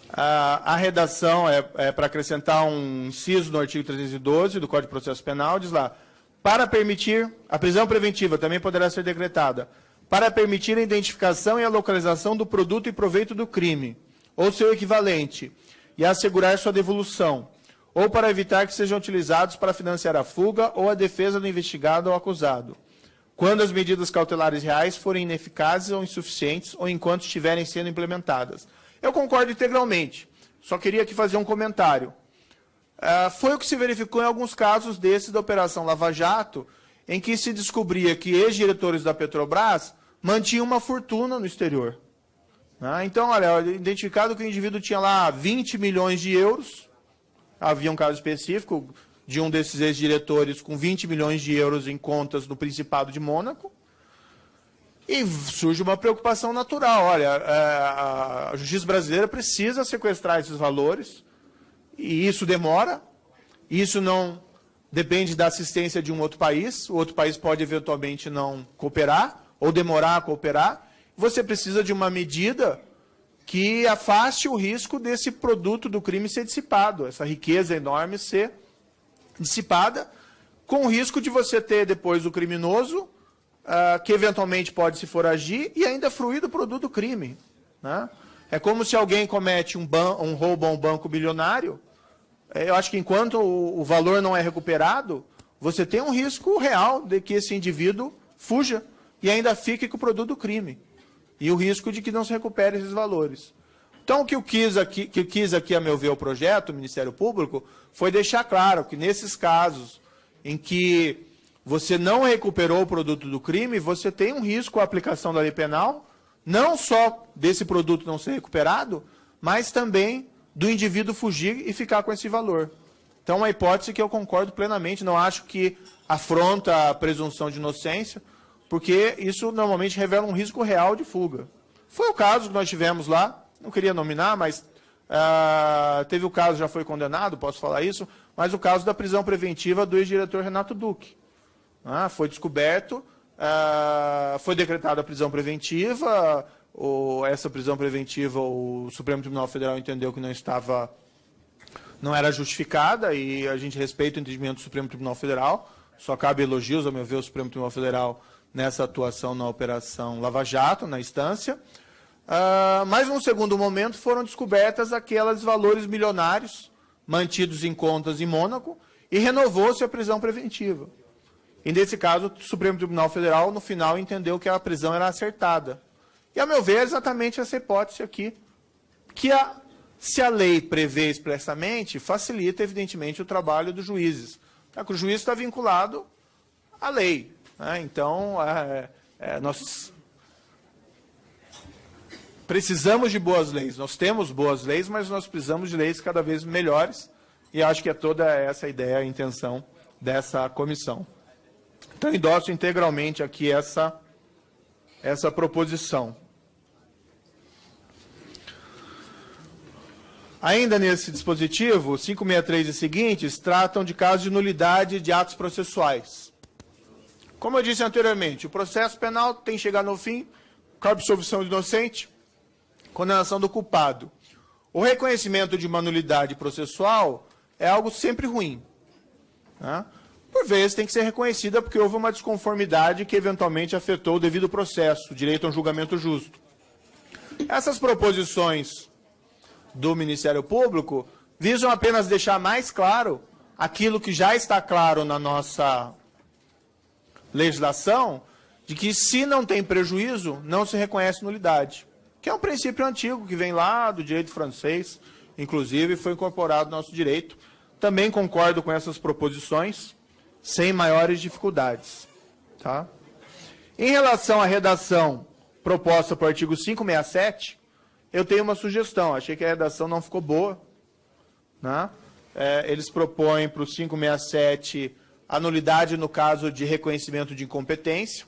A redação é para acrescentar um inciso no artigo 312 do Código de Processo Penal, diz lá, para permitir, a prisão preventiva também poderá ser decretada, para permitir a identificação e a localização do produto e proveito do crime, ou seu equivalente, e assegurar sua devolução, ou para evitar que sejam utilizados para financiar a fuga ou a defesa do investigado ou acusado, quando as medidas cautelares reais forem ineficazes ou insuficientes, ou enquanto estiverem sendo implementadas. Eu concordo integralmente, só queria aqui fazer um comentário. Foi o que se verificou em alguns casos desses da Operação Lava Jato, em que se descobria que ex-diretores da Petrobras mantinham uma fortuna no exterior. Então, olha, identificado que o indivíduo tinha lá 20 milhões de euros, havia um caso específico de um desses ex-diretores com 20 milhões de euros em contas no Principado de Mônaco, e surge uma preocupação natural. Olha, a justiça brasileira precisa sequestrar esses valores, e isso demora, isso não depende da assistência de um outro país, o outro país pode eventualmente não cooperar, ou demorar a cooperar. Você precisa de uma medida que afaste o risco desse produto do crime ser dissipado, essa riqueza enorme ser dissipada, com o risco de você ter depois o criminoso, que eventualmente pode se foragir e ainda fruir do produto do crime, né? É como se alguém comete um roubo a um banco bilionário. Eu acho que enquanto o valor não é recuperado, você tem um risco real de que esse indivíduo fuja e ainda fique com o produto do crime. E o risco de que não se recupere esses valores. Então, o que eu quis aqui, a meu ver, o projeto, o Ministério Público, foi deixar claro que nesses casos em que você não recuperou o produto do crime, você tem um risco à aplicação da lei penal, não só desse produto não ser recuperado, mas também do indivíduo fugir e ficar com esse valor. Então, é uma hipótese que eu concordo plenamente, não acho que afronta a presunção de inocência, porque isso normalmente revela um risco real de fuga. Foi o caso que nós tivemos lá, não queria nominar, mas teve o caso, já foi condenado, posso falar isso, mas o caso da prisão preventiva do ex-diretor Renato Duque. Foi descoberto, foi decretada a prisão preventiva, essa prisão preventiva o Supremo Tribunal Federal entendeu que não era justificada, e a gente respeita o entendimento do Supremo Tribunal Federal, só cabe elogios, ao meu ver, ao Supremo Tribunal Federal nessa atuação na Operação Lava Jato, na instância. Mas, num segundo momento, foram descobertas aqueles valores milionários mantidos em contas em Mônaco e renovou-se a prisão preventiva. E, nesse caso, o Supremo Tribunal Federal, no final, entendeu que a prisão era acertada. E, a meu ver, é exatamente essa hipótese aqui, que se a lei prevê expressamente, facilita, evidentemente, o trabalho dos juízes. Porque o juiz está vinculado à lei, né? Então, nós precisamos de boas leis. Nós temos boas leis, mas nós precisamos de leis cada vez melhores, e acho que é toda essa a ideia, a intenção dessa comissão. Então, endosso integralmente aqui essa proposição. Ainda nesse dispositivo, 563 e seguintes tratam de casos de nulidade de atos processuais. Como eu disse anteriormente, o processo penal tem que chegar no fim com a absolvição do inocente, condenação do culpado. O reconhecimento de uma nulidade processual é algo sempre ruim, né? Por vezes tem que ser reconhecida porque houve uma desconformidade que eventualmente afetou o devido processo, o direito a um julgamento justo. Essas proposições do Ministério Público visam apenas deixar mais claro aquilo que já está claro na nossa legislação, de que se não tem prejuízo, não se reconhece nulidade, que é um princípio antigo que vem lá do direito francês, inclusive foi incorporado no nosso direito. Também concordo com essas proposições, sem maiores dificuldades. Tá? Em relação à redação proposta para o artigo 567, eu tenho uma sugestão. Achei que a redação não ficou boa, né? Eles propõem para o 567 a nulidade no caso de reconhecimento de incompetência,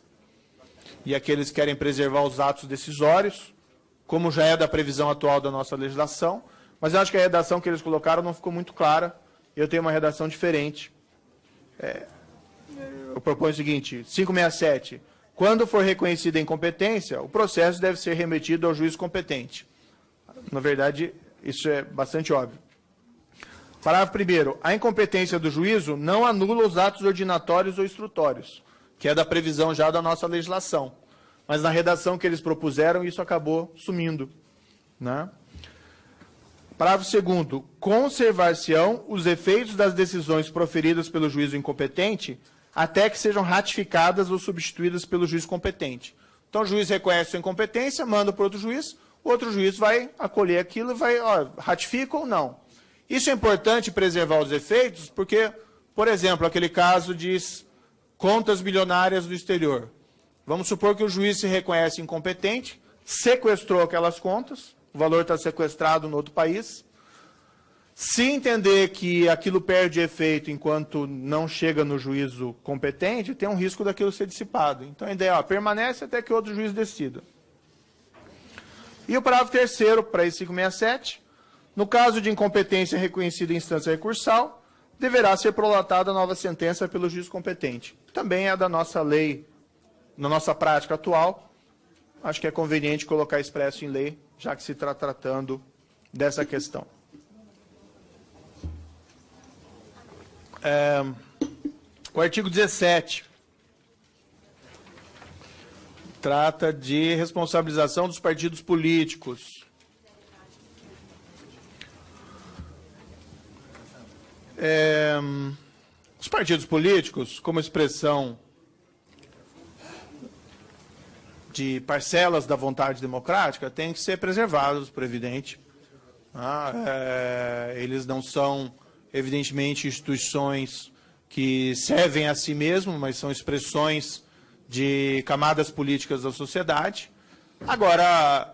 e aqui eles querem preservar os atos decisórios, como já é da previsão atual da nossa legislação, mas eu acho que a redação que eles colocaram não ficou muito clara, eu tenho uma redação diferente. Eu proponho o seguinte, 567, quando for reconhecida a incompetência, o processo deve ser remetido ao juiz competente. Na verdade, isso é bastante óbvio. Parágrafo 1º, a incompetência do juízo não anula os atos ordinatórios ou instrutórios, que é da previsão já da nossa legislação. Mas na redação que eles propuseram, isso acabou sumindo, né? Parágrafo 2º, conservar-se-ão os efeitos das decisões proferidas pelo juízo incompetente até que sejam ratificadas ou substituídas pelo juiz competente. Então, o juiz reconhece sua incompetência, manda para outro juiz, o outro juiz vai acolher aquilo e vai, ratifica ou não. Isso é importante preservar os efeitos, porque, por exemplo, aquele caso de contas bilionárias do exterior. Vamos supor que o juiz se reconhece incompetente, sequestrou aquelas contas, o valor está sequestrado no outro país. Se entender que aquilo perde efeito enquanto não chega no juízo competente, tem um risco daquilo ser dissipado. Então, a ideia permanece até que outro juiz decida. E o parágrafo 3º, para esse 567, no caso de incompetência reconhecida em instância recursal, deverá ser prolatada a nova sentença pelo juiz competente. Também é da nossa lei, na nossa prática atual. Acho que é conveniente colocar expresso em lei, já que se está tratando dessa questão. O artigo 17 trata de responsabilização dos partidos políticos. Os partidos políticos, como expressão de parcelas da vontade democrática, têm que ser preservados, por evidente. Eles não são, evidentemente, instituições que servem a si mesmos, mas são expressões de camadas políticas da sociedade. Agora,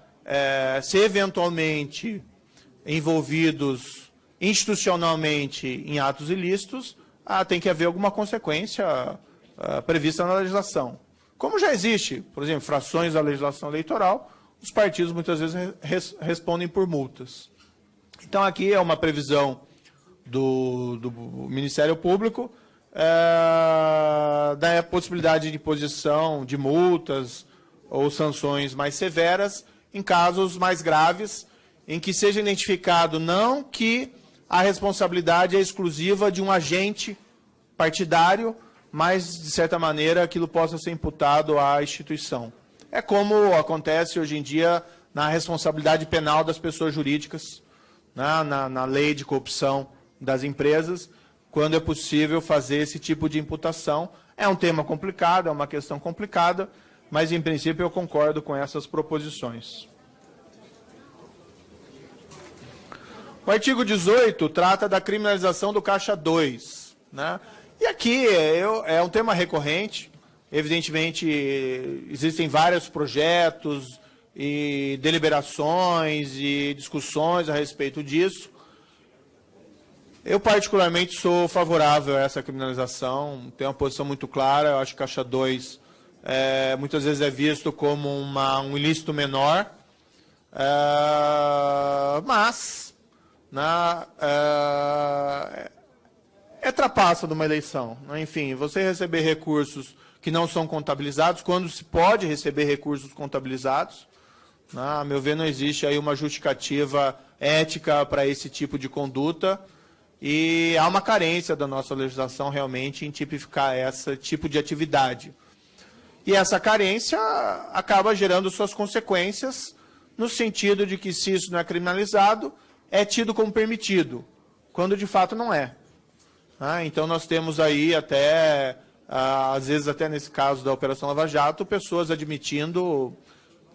se eventualmente envolvidos institucionalmente em atos ilícitos, tem que haver alguma consequência prevista na legislação. Como já existe, por exemplo, infrações da legislação eleitoral, os partidos muitas vezes respondem por multas. Então, aqui é uma previsão do Ministério Público da possibilidade de imposição de multas ou sanções mais severas em casos mais graves, em que seja identificado não que a responsabilidade é exclusiva de um agente partidário, mas, de certa maneira, aquilo possa ser imputado à instituição. É como acontece hoje em dia na responsabilidade penal das pessoas jurídicas, na lei de corrupção das empresas, quando é possível fazer esse tipo de imputação. É um tema complicado, é uma questão complicada, mas, em princípio, eu concordo com essas proposições. O artigo 18 trata da criminalização do Caixa 2. E aqui é um tema recorrente. Evidentemente, existem vários projetos e deliberações e discussões a respeito disso. Eu, particularmente, sou favorável a essa criminalização, tenho uma posição muito clara. Eu acho que Caixa 2 muitas vezes é visto como um ilícito menor, mas é trapaça de uma eleição. Enfim, você receber recursos que não são contabilizados, quando se pode receber recursos contabilizados, a meu ver, não existe aí uma justificativa ética para esse tipo de conduta, e há uma carência da nossa legislação realmente em tipificar esse tipo de atividade. E essa carência acaba gerando suas consequências, no sentido de que, se isso não é criminalizado, é tido como permitido, quando de fato não é. Então, nós temos aí até, às vezes até nesse caso da Operação Lava Jato, pessoas admitindo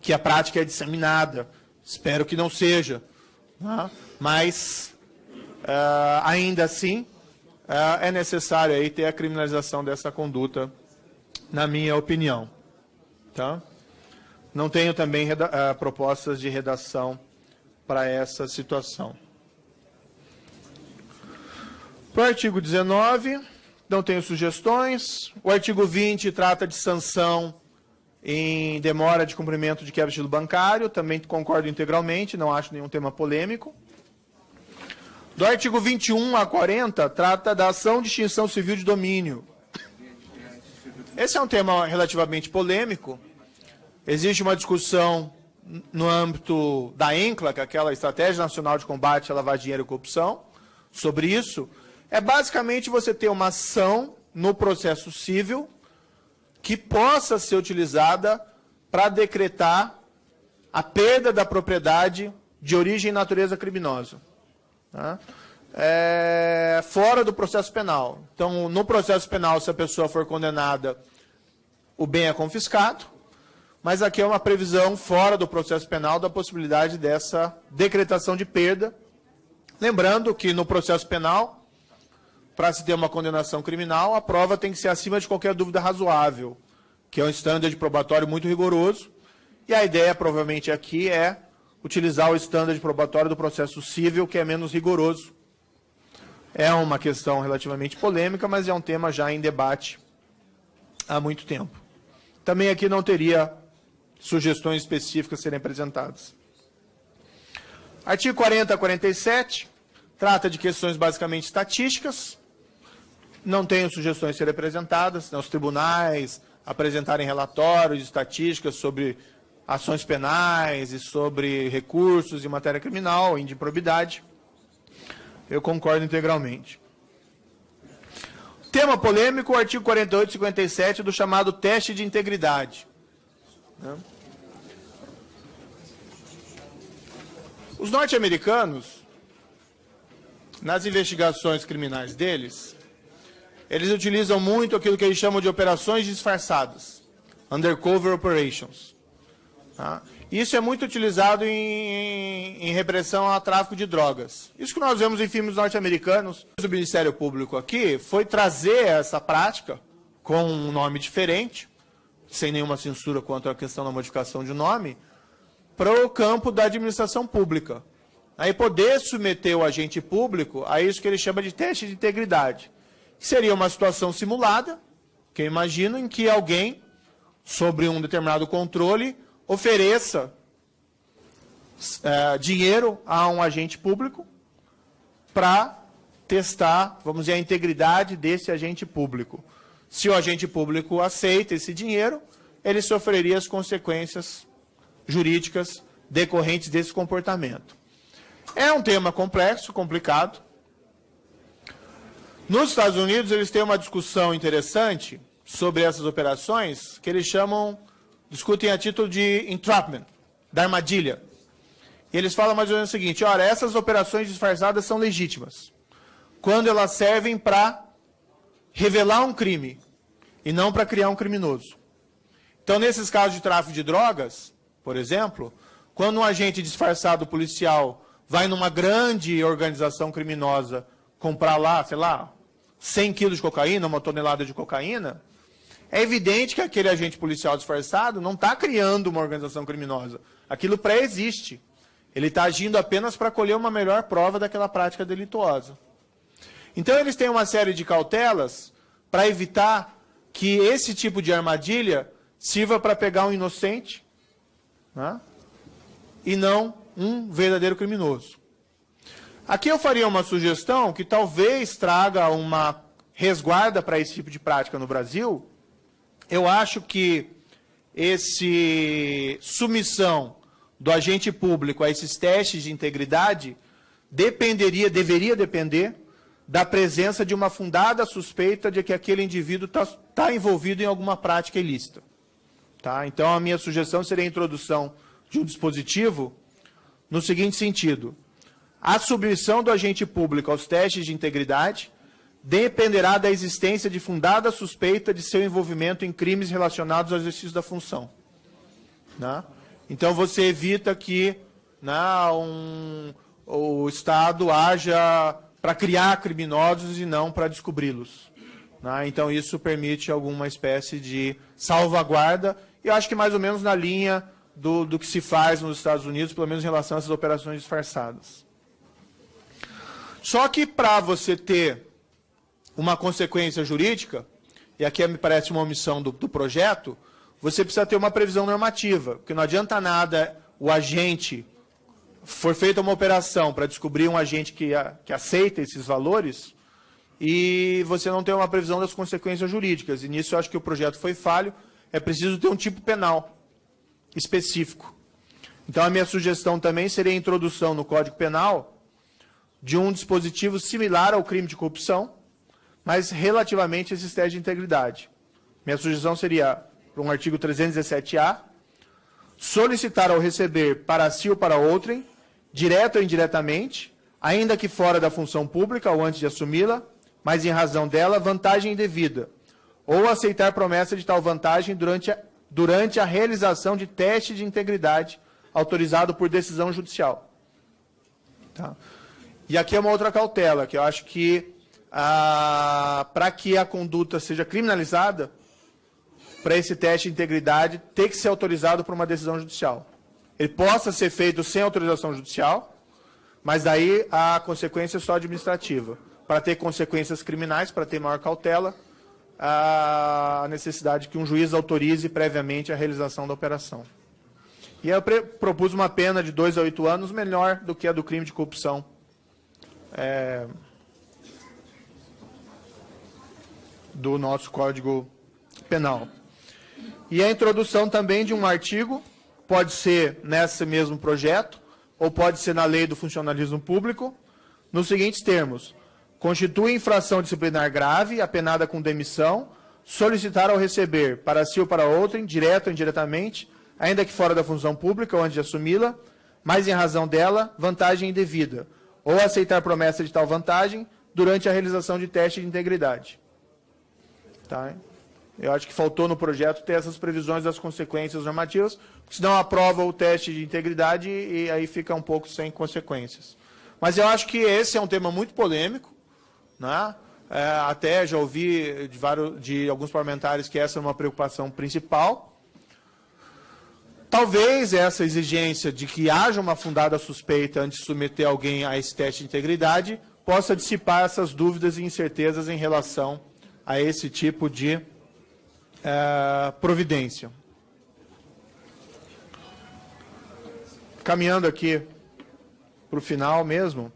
que a prática é disseminada. Espero que não seja. Mas, ainda assim, é necessário aí ter a criminalização dessa conduta, na minha opinião. Não tenho também propostas de redação para essa situação. Para o artigo 19, não tenho sugestões. O artigo 20 trata de sanção em demora de cumprimento de quebra de sigilo bancário. Também concordo integralmente, não acho nenhum tema polêmico. Do artigo 21 a 40, trata da ação de extinção civil de domínio. Esse é um tema relativamente polêmico. Existe uma discussão no âmbito da ENCLA, que é aquela Estratégia Nacional de Combate à Lavagem de Dinheiro e Corrupção, sobre isso. É basicamente você ter uma ação no processo civil que possa ser utilizada para decretar a perda da propriedade de origem e natureza criminosa. Fora do processo penal. Então, no processo penal, se a pessoa for condenada, o bem é confiscado, mas aqui é uma previsão fora do processo penal da possibilidade dessa decretação de perda. Lembrando que no processo penal, para se ter uma condenação criminal, a prova tem que ser acima de qualquer dúvida razoável, que é um standard probatório muito rigoroso, e a ideia, provavelmente, aqui é utilizar o standard probatório do processo civil, que é menos rigoroso. É uma questão relativamente polêmica, mas é um tema já em debate há muito tempo. Também aqui não teria sugestões específicas a serem apresentadas. Artigo 40 a 47, trata de questões basicamente estatísticas. Não tenho sugestões a serem apresentadas, né, os tribunais apresentarem relatórios, estatísticas sobre ações penais e sobre recursos em matéria criminal, em de improbidade. Eu concordo integralmente. Tema polêmico, o artigo 48 e 57 do chamado teste de integridade. Os norte-americanos, nas investigações criminais deles, eles utilizam muito aquilo que eles chamam de operações disfarçadas, undercover operations. Tá? Isso é muito utilizado em repressão ao tráfico de drogas. Isso que nós vemos em filmes norte-americanos. O Ministério Público aqui foi trazer essa prática com um nome diferente, sem nenhuma censura quanto à questão da modificação de nome, para o campo da administração pública. Aí poder submeter o agente público a isso que ele chama de teste de integridade. Que seria uma situação simulada, que eu imagino, em que alguém, sobre um determinado controle, ofereça dinheiro a um agente público para testar, vamos dizer, a integridade desse agente público. Se o agente público aceita esse dinheiro, ele sofreria as consequências jurídicas decorrentes desse comportamento. É um tema complexo, complicado. Nos Estados Unidos, eles têm uma discussão interessante sobre essas operações, que eles discutem a título de entrapment, da armadilha. E eles falam mais ou menos o seguinte: olha, essas operações disfarçadas são legítimas, quando elas servem para revelar um crime, e não para criar um criminoso. Então, nesses casos de tráfico de drogas, por exemplo, quando um agente disfarçado policial vai numa grande organização criminosa comprar lá, sei lá, 100 quilos de cocaína, 1 tonelada de cocaína, é evidente que aquele agente policial disfarçado não está criando uma organização criminosa. Aquilo pré-existe. Ele está agindo apenas para colher uma melhor prova daquela prática delituosa. Então, eles têm uma série de cautelas para evitar que esse tipo de armadilha sirva para pegar um inocente, né, e não um verdadeiro criminoso. Aqui eu faria uma sugestão que talvez traga uma resguarda para esse tipo de prática no Brasil. Eu acho que submissão do agente público a esses testes de integridade deveria depender da presença de uma fundada suspeita de que aquele indivíduo está envolvido em alguma prática ilícita. Tá? Então, a minha sugestão seria a introdução de um dispositivo no seguinte sentido: a submissão do agente público aos testes de integridade dependerá da existência de fundada suspeita de seu envolvimento em crimes relacionados ao exercício da função. Né? Então, você evita que o Estado haja para criar criminosos e não para descobri-los. Né? Então, isso permite alguma espécie de salvaguarda, e eu acho que mais ou menos na linha do que se faz nos Estados Unidos, pelo menos em relação a essas operações disfarçadas. Só que para você ter uma consequência jurídica, e aqui me parece uma omissão do projeto, você precisa ter uma previsão normativa, porque não adianta nada o agente, for feita uma operação para descobrir um agente que aceita esses valores, e você não ter uma previsão das consequências jurídicas. E nisso eu acho que o projeto foi falho, é preciso ter um tipo penal específico. Então, a minha sugestão também seria a introdução no Código Penal de um dispositivo similar ao crime de corrupção, mas relativamente a esses testes de integridade. Minha sugestão seria, para um artigo 317-A, solicitar ou receber para si ou para outrem, direto ou indiretamente, ainda que fora da função pública ou antes de assumi-la, mas em razão dela, vantagem indevida, ou aceitar promessa de tal vantagem durante a realização de teste de integridade autorizado por decisão judicial. Tá? E aqui é uma outra cautela, que eu acho que, para que a conduta seja criminalizada, para esse teste de integridade, tem que ser autorizado por uma decisão judicial. Ele possa ser feito sem autorização judicial, mas daí a consequência é só administrativa. Para ter consequências criminais, para ter maior cautela, a necessidade que um juiz autorize previamente a realização da operação. E aí eu propus uma pena de 2 a 8 anos, melhor do que a do crime de corrupção. do nosso Código Penal. E a introdução também de um artigo, pode ser nesse mesmo projeto, ou pode ser na Lei do Funcionalismo Público, nos seguintes termos: constitui infração disciplinar grave, apenada com demissão, solicitar ou receber, para si ou para outrem, direto ou indiretamente, ainda que fora da função pública ou antes de assumi-la, mas em razão dela, vantagem indevida, ou aceitar promessa de tal vantagem durante a realização de teste de integridade. Tá? Eu acho que faltou no projeto ter essas previsões das consequências normativas, porque senão aprova o teste de integridade e aí fica um pouco sem consequências. Mas eu acho que esse é um tema muito polêmico, né? Até já ouvi de alguns parlamentares que essa é uma preocupação principal. Talvez essa exigência de que haja uma fundada suspeita antes de submeter alguém a esse teste de integridade possa dissipar essas dúvidas e incertezas em relação a esse tipo de providência. Caminhando aqui para o final mesmo,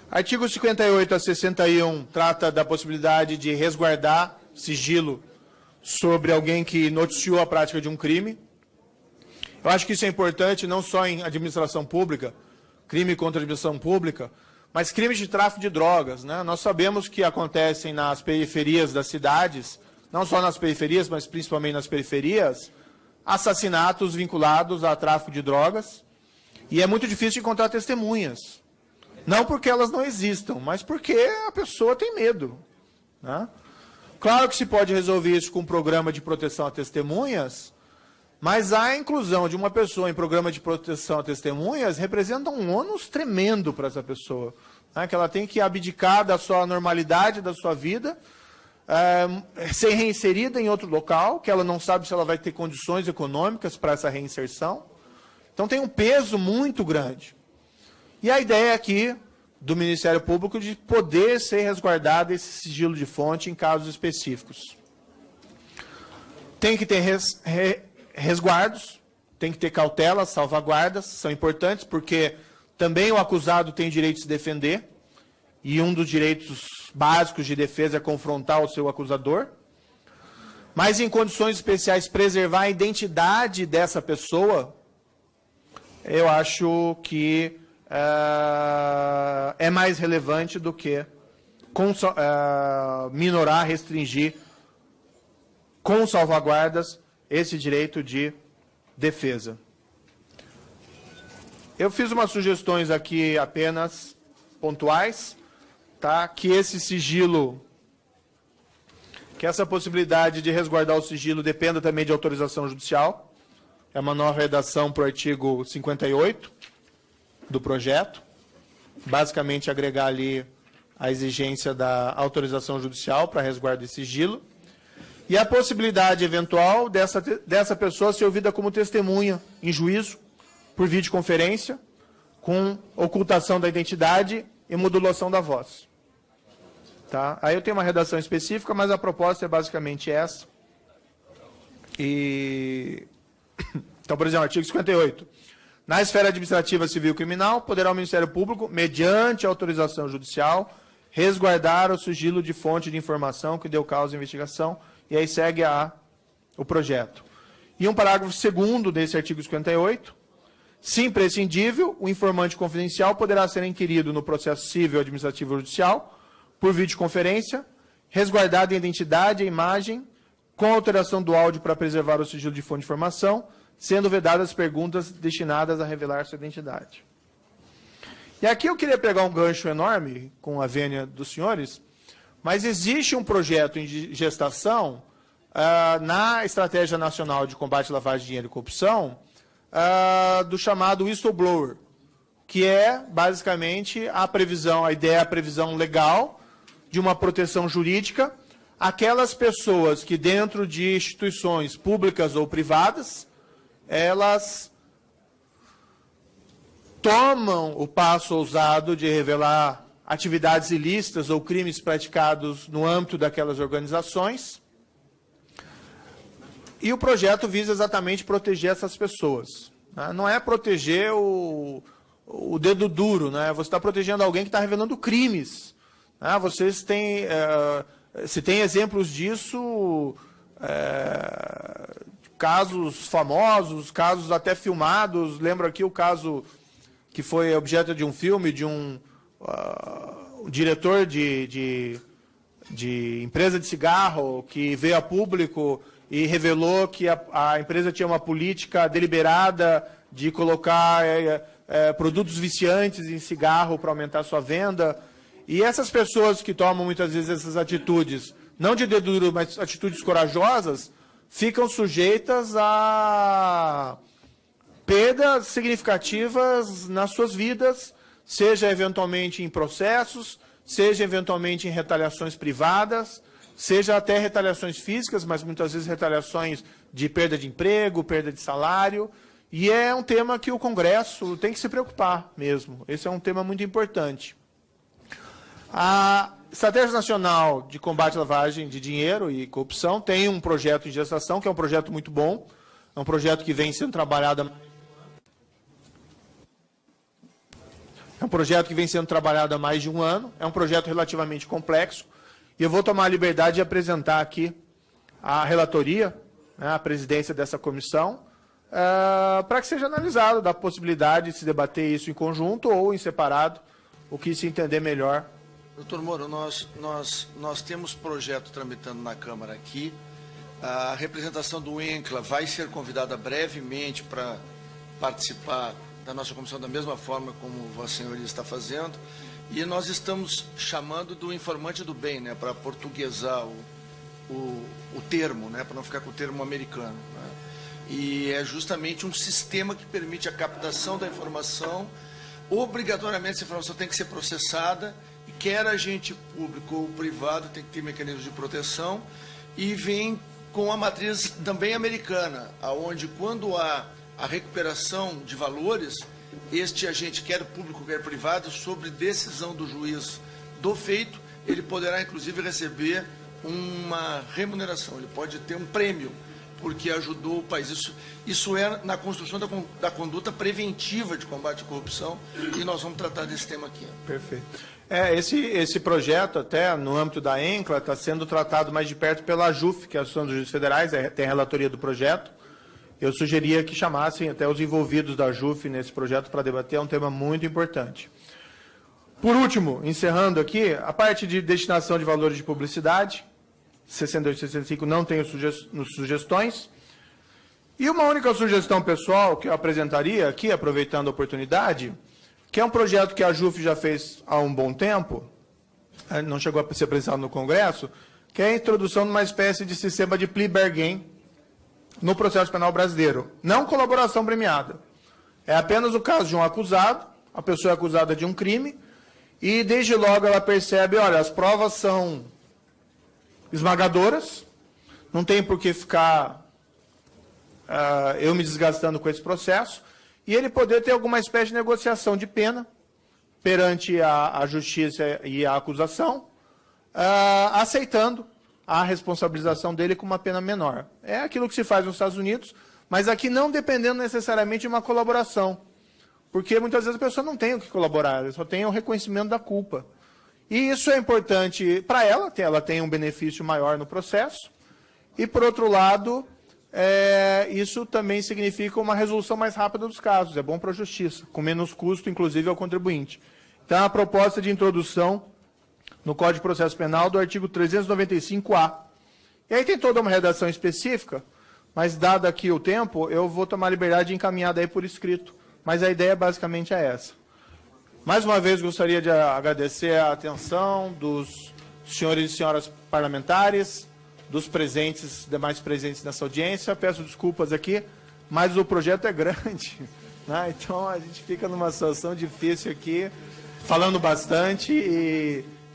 artigo 58 a 61 trata da possibilidade de resguardar sigilo sobre alguém que noticiou a prática de um crime. Eu acho que isso é importante não só em administração pública, crime contra a administração pública, mas crimes de tráfico de drogas, né? Nós sabemos que acontecem nas periferias das cidades, não só nas periferias, mas principalmente nas periferias, assassinatos vinculados a tráfico de drogas, e é muito difícil encontrar testemunhas. Não porque elas não existam, mas porque a pessoa tem medo, né? Claro que se pode resolver isso com um programa de proteção a testemunhas, mas a inclusão de uma pessoa em programa de proteção a testemunhas representa um ônus tremendo para essa pessoa, né? Que ela tem que abdicar da sua normalidade, da sua vida, ser reinserida em outro local, que ela não sabe se ela vai ter condições econômicas para essa reinserção. Então tem um peso muito grande. E a ideia aqui do Ministério Público de poder ser resguardado esse sigilo de fonte em casos específicos. Tem que ter resguardos, tem que ter cautelas, salvaguardas, são importantes porque também o acusado tem direito de se defender, e um dos direitos básicos de defesa é confrontar o seu acusador. Mas em condições especiais preservar a identidade dessa pessoa, eu acho que é mais relevante do que minorar, restringir com salvaguardas esse direito de defesa. Eu fiz umas sugestões aqui apenas pontuais, tá? Que esse sigilo, que essa possibilidade de resguardar o sigilo dependa também de autorização judicial. É uma nova redação para o artigo 58 do projeto, basicamente agregar ali a exigência da autorização judicial para resguardo de sigilo, e a possibilidade eventual dessa pessoa ser ouvida como testemunha em juízo, por videoconferência, com ocultação da identidade e modulação da voz. Tá? Aí eu tenho uma redação específica, mas a proposta é basicamente essa. Então, por exemplo, artigo 58. Na esfera administrativa, civil e criminal, poderá o Ministério Público, mediante autorização judicial, resguardar o sigilo de fonte de informação que deu causa à investigação, e aí segue o projeto. E um parágrafo 2º desse artigo 58. Se imprescindível, o informante confidencial poderá ser inquirido no processo civil, administrativo ou judicial, por videoconferência, resguardada a identidade e a imagem, com alteração do áudio para preservar o sigilo de fonte de informação, sendo vedadas perguntas destinadas a revelar sua identidade. E aqui eu queria pegar um gancho enorme com a vênia dos senhores, mas existe um projeto em gestação na Estratégia Nacional de Combate à Lavagem de Dinheiro e Corrupção, do chamado whistleblower, que é basicamente a previsão legal de uma proteção jurídica àquelas pessoas que dentro de instituições públicas ou privadas, elas tomam o passo ousado de revelar atividades ilícitas ou crimes praticados no âmbito daquelas organizações. E o projeto visa exatamente proteger essas pessoas, né? Não é proteger o dedo duro, né? Você está protegendo alguém que está revelando crimes, Vocês têm, se tem exemplos disso, casos famosos, casos até filmados. Lembro aqui o caso que foi objeto de um filme, de um diretor de empresa de cigarro que veio a público e revelou que a empresa tinha uma política deliberada de colocar produtos viciantes em cigarro para aumentar a sua venda. E essas pessoas que tomam muitas vezes essas atitudes, não de dedo duro, mas atitudes corajosas, ficam sujeitas a perdas significativas nas suas vidas, seja eventualmente em processos, seja eventualmente em retaliações privadas, seja até retaliações físicas, mas muitas vezes retaliações de perda de emprego, perda de salário. E é um tema que o Congresso tem que se preocupar mesmo. Esse é um tema muito importante. A Estratégia Nacional de Combate à Lavagem de Dinheiro e Corrupção tem um projeto em gestação, que é um projeto muito bom, é um projeto que vem sendo trabalhado há mais de um ano, é um projeto relativamente complexo, e eu vou tomar a liberdade de apresentar aqui a relatoria, a presidência dessa comissão, para que seja analisado da possibilidade de se debater isso em conjunto ou em separado, o que se entender melhor. Doutor Moro, nós temos projeto tramitando na Câmara aqui. A representação do ENCLA vai ser convidada brevemente para participar da nossa comissão da mesma forma como Vossa Senhoria está fazendo. E nós estamos chamando do informante do bem, né, para portuguesar o termo, né, para não ficar com o termo americano. Né? E é justamente um sistema que permite a captação da informação. Obrigatoriamente essa informação tem que ser processada, e quer agente público ou privado tem que ter mecanismos de proteção, e vem com a matriz também americana, aonde quando há a recuperação de valores, este agente, quer público, quer privado, sobre decisão do juiz do feito, ele poderá inclusive receber uma remuneração, ele pode ter um prêmio, porque ajudou o país. Isso é na construção da conduta preventiva de combate à corrupção, e nós vamos tratar desse tema aqui. Perfeito. Esse projeto, até no âmbito da ENCLA, está sendo tratado mais de perto pela AJUF, que é a Associação dos Juízes Federais, tem a relatoria do projeto. Eu sugeria que chamassem até os envolvidos da AJUF nesse projeto para debater, é um tema muito importante. Por último, encerrando aqui, a parte de destinação de valores de publicidade, 68 e 65 não tem sugestões. E uma única sugestão pessoal que eu apresentaria aqui, aproveitando a oportunidade, que é um projeto que a AJUF já fez há um bom tempo, não chegou a ser apresentado no Congresso, que é a introdução de uma espécie de sistema de plea bargain no processo penal brasileiro. Não colaboração premiada. É apenas o caso de um acusado, a pessoa é acusada de um crime, e desde logo ela percebe, olha, as provas são esmagadoras, não tem por que ficar eu me desgastando com esse processo, e ele poder ter alguma espécie de negociação de pena perante a justiça e a acusação, aceitando a responsabilização dele com uma pena menor. É aquilo que se faz nos Estados Unidos, mas aqui não dependendo necessariamente de uma colaboração, porque muitas vezes a pessoa não tem o que colaborar, ela só tem o reconhecimento da culpa. E isso é importante para ela tem um benefício maior no processo, e por outro lado, isso também significa uma resolução mais rápida dos casos, é bom para a justiça, com menos custo, inclusive, ao contribuinte. Então, a proposta de introdução no Código de Processo Penal do artigo 395-A. E aí tem toda uma redação específica, mas dado aqui o tempo, eu vou tomar a liberdade de encaminhar daí por escrito. Mas a ideia basicamente é essa. Mais uma vez, gostaria de agradecer a atenção dos senhores e senhoras parlamentares, dos demais presentes nessa audiência. Peço desculpas aqui, mas o projeto é grande, né? Então a gente fica numa situação difícil aqui, falando bastante,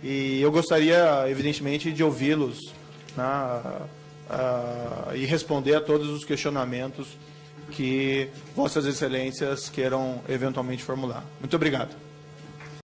e eu gostaria, evidentemente, de ouvi-los, né, e responder a todos os questionamentos que Vossas Excelências queiram eventualmente formular. Muito obrigado.